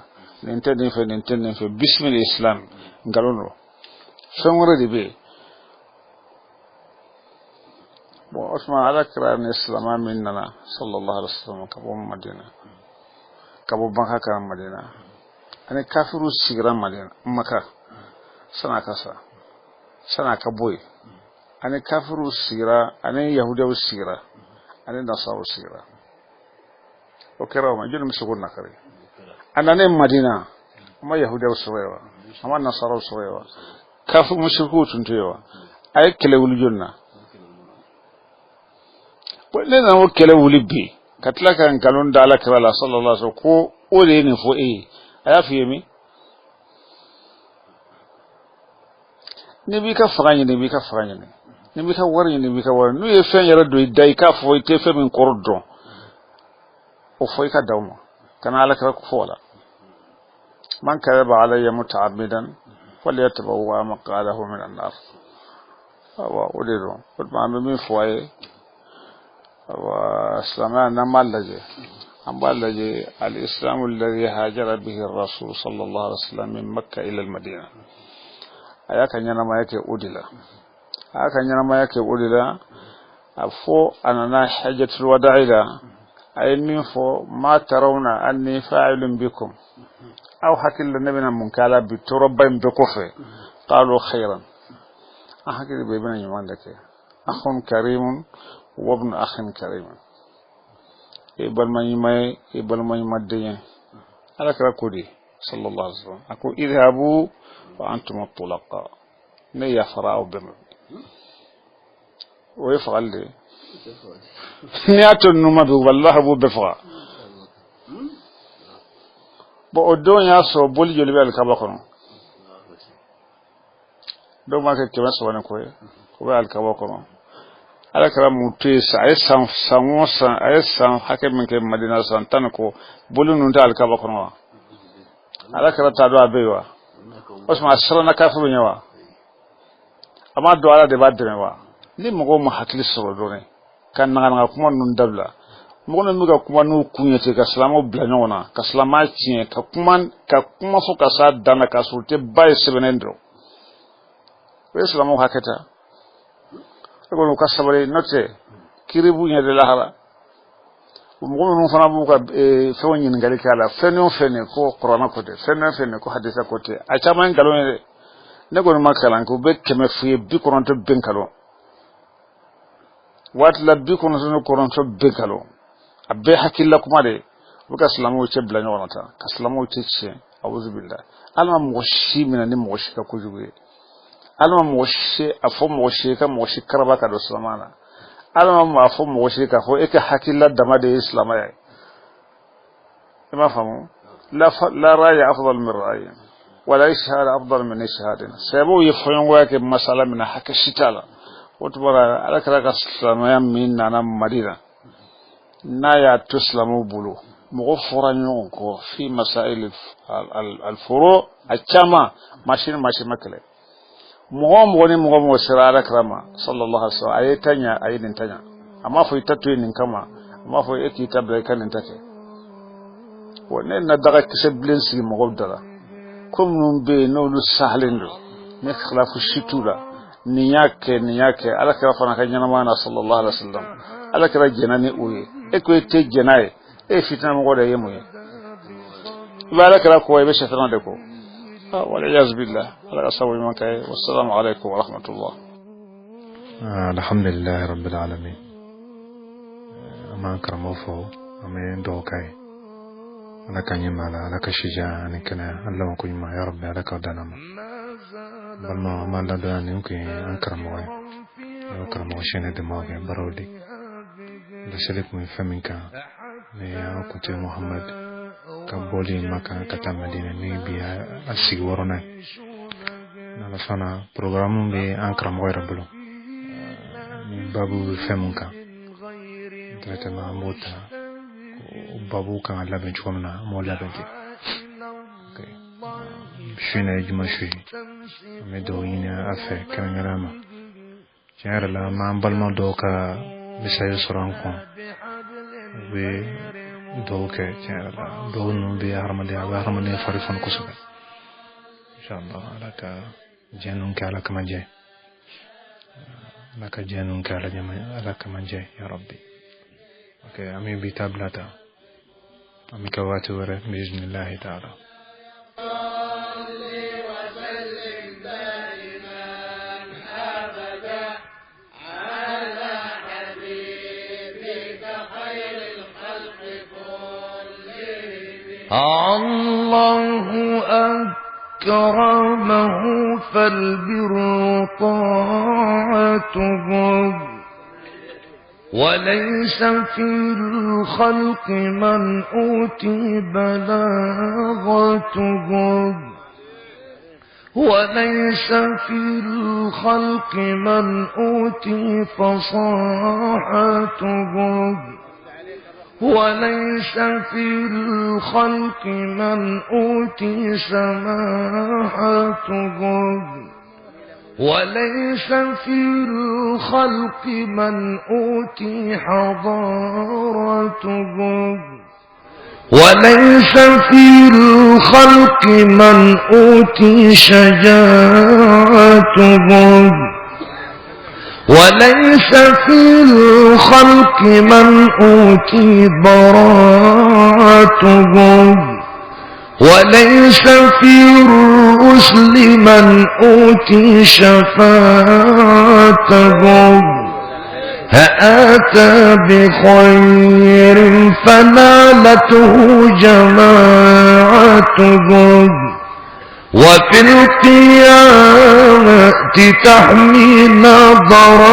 ننتدن في بسم الإسلام قالوا فمر دي بي واسمع على كرام الإسلام مننا صلى الله عليه وسلم كبو مدينة كبو بنكا كرام مدينة أنا كافر سيغرام مدينة مكة سنة كسا سنة كبوي أنا كافر سيغرا أنا يهودي سيغرا أنا نصارى سيغرا وكرام جل مسكون نكري أنا نم مدينة ما يهودي وسويوا ما نصارى وسويوا كافر مشركو تنتيوا أي كلا ولجنا ولنا هو كلا ولبي كتلا كان قالون دالا كلا صلى الله عليه وسلم كو أولين فوئي أيافيمي نبي كفراني نبي كوري نو يفين يردو يداي كافو يتفي من قردو وفوي كدوما كان على كلا كفولا من كذب علي متعمدا فليتبوأ مقعده من النار وأوليدو قد ما من فوي وإسلامنا نمالجي أمبالجي الإسلام الذي هاجر به الرسول صلى الله عليه وسلم من مكة إلى المدينة أياك نينما يكي أودلا أفو أننا حجة الوداع أي من فو ما ترون أني فاعل بكم أو حكي النبي منكالا بتربين بكفر قالوا خيرا أحكي بيبنا يمان لك أخ كريم وابن أخ كريم يبل ما يمدين على كراكودي صلى الله عليه وسلم أقول اذهبوا وأنتم الطلقاء نيا فراء بمر ويفعل لي نياتو النمى والله أبو بفرا بودون ياسو بولي جلبي الكباكون دو ما كما سوانا كوي كوي الكباكون على كلام متيس أيسان ساموسا أيسان حكي من كم مدينة سانتانكو بولي نوندا الكباكون على كلام تدوا بيوا اسمع سرنا كافر نيوا أما دوارا دبادة نيوا ni mɔgɔ ma hakili sɔrɔ dɔrɔn ka naganaga kuma ninnu dabila mɔgɔ ninnu bɛ ka kuma n'u kun ye ten ka silamɛw bila ɲɔgɔn na ka silamɛya tiɲɛ ka kuma fɔ ka s'a dan na ka sɔrɔ u tɛ ba ye sɛbɛnnen dɔrɔn o ye silamɛw hakɛ ta e kɔni u ka sabali n'o tɛ kiri b'u ɲɛ de lahara mɔgɔ minnu fana b'u ka fɛnw ɲininkali kɛ a la fɛn o fɛn ko kuranɛ ko tɛ fɛn o fɛn ko hadisa ko tɛ a caman ye nkalon ye dɛ ne kɔni ma kalan kɛ u bɛ 100 f'u ye 90 bɛ nkalon watla bi kono sono koronto bekalo abbe hakilla kuma de buka islamu ce bla nyona ta ka islamu ce ce auzu billah alma moshi mina ni moshi ka kujuwe alma moshi afo moshi ka moshi karaba ka do islamana alma ma afo moshi ka ho e ka hakilla dama de islama ya ma famu la raya afdal min ra'yi wala ishhad afdal min ishhadin sabo yefon wa ke masala mina hakka shitala وتبارك على كذا كسلام من نانا مدينة نايا تسلموا بلو مغفورا يونكو في مسائل الفروع الجامع ماشين مكله مغم وسرا على كرامة صلى الله عليه وسلم أي تانيا أي نتانيا أما في تطوين نكما أما في إكي تبلي كان نتاكي ونحن ندرك كسبلين سي مغم دلا كم نبي نولو سهلين نخلاف الشتولا niyake ala kira fana ka nyana sallallahu alaihi wasallam ala kira jenani uye e ko te jenaye e fitna mo goda yemu ala kira ko e be shetana de ko wala yaz billah ala sawi man kay wassalamu alaikum wa rahmatullah alhamdulillah rabbil alamin ama karamofo amen do kay ala kanyima ala kashija ni kana allah ko yima ya rabbi ala ka danama balma ma la da ni ko akramo shene de moge barodi da selik mu faminka ne ya ko te muhammad ka boli maka kata madina ni biya asig worona na la fana programme be akramo rabbulo babu faminka trata ma mota babu kan Allah ben chomna mo la ben okay shine juma shi me do ina afa kan rama jara la ma balma do ka bisay suran ko we do ke jara la do no be harmade farifan ko suba inshallah alaka janun kala kamanje laka janun kala jama alaka manje ya rabbi okay ami bi tablata ami kawati wara biiznillah ta'ala الله أكرمه فالبر طاعته وليس في الخلق من أوتي بلاغته وليس في الخلق من أوتي فصاحته وليس في الخلق من أوتي سماحته وليس في الخلق من أوتي حضارته وليس في الخلق من أوتي شجاعته وليس في الخلق من أوتي براءته وليس في الرسل من أوتي شفاعتهم فأتى بخير فنالته جماعتهم وفي القيامة تحمي نظرا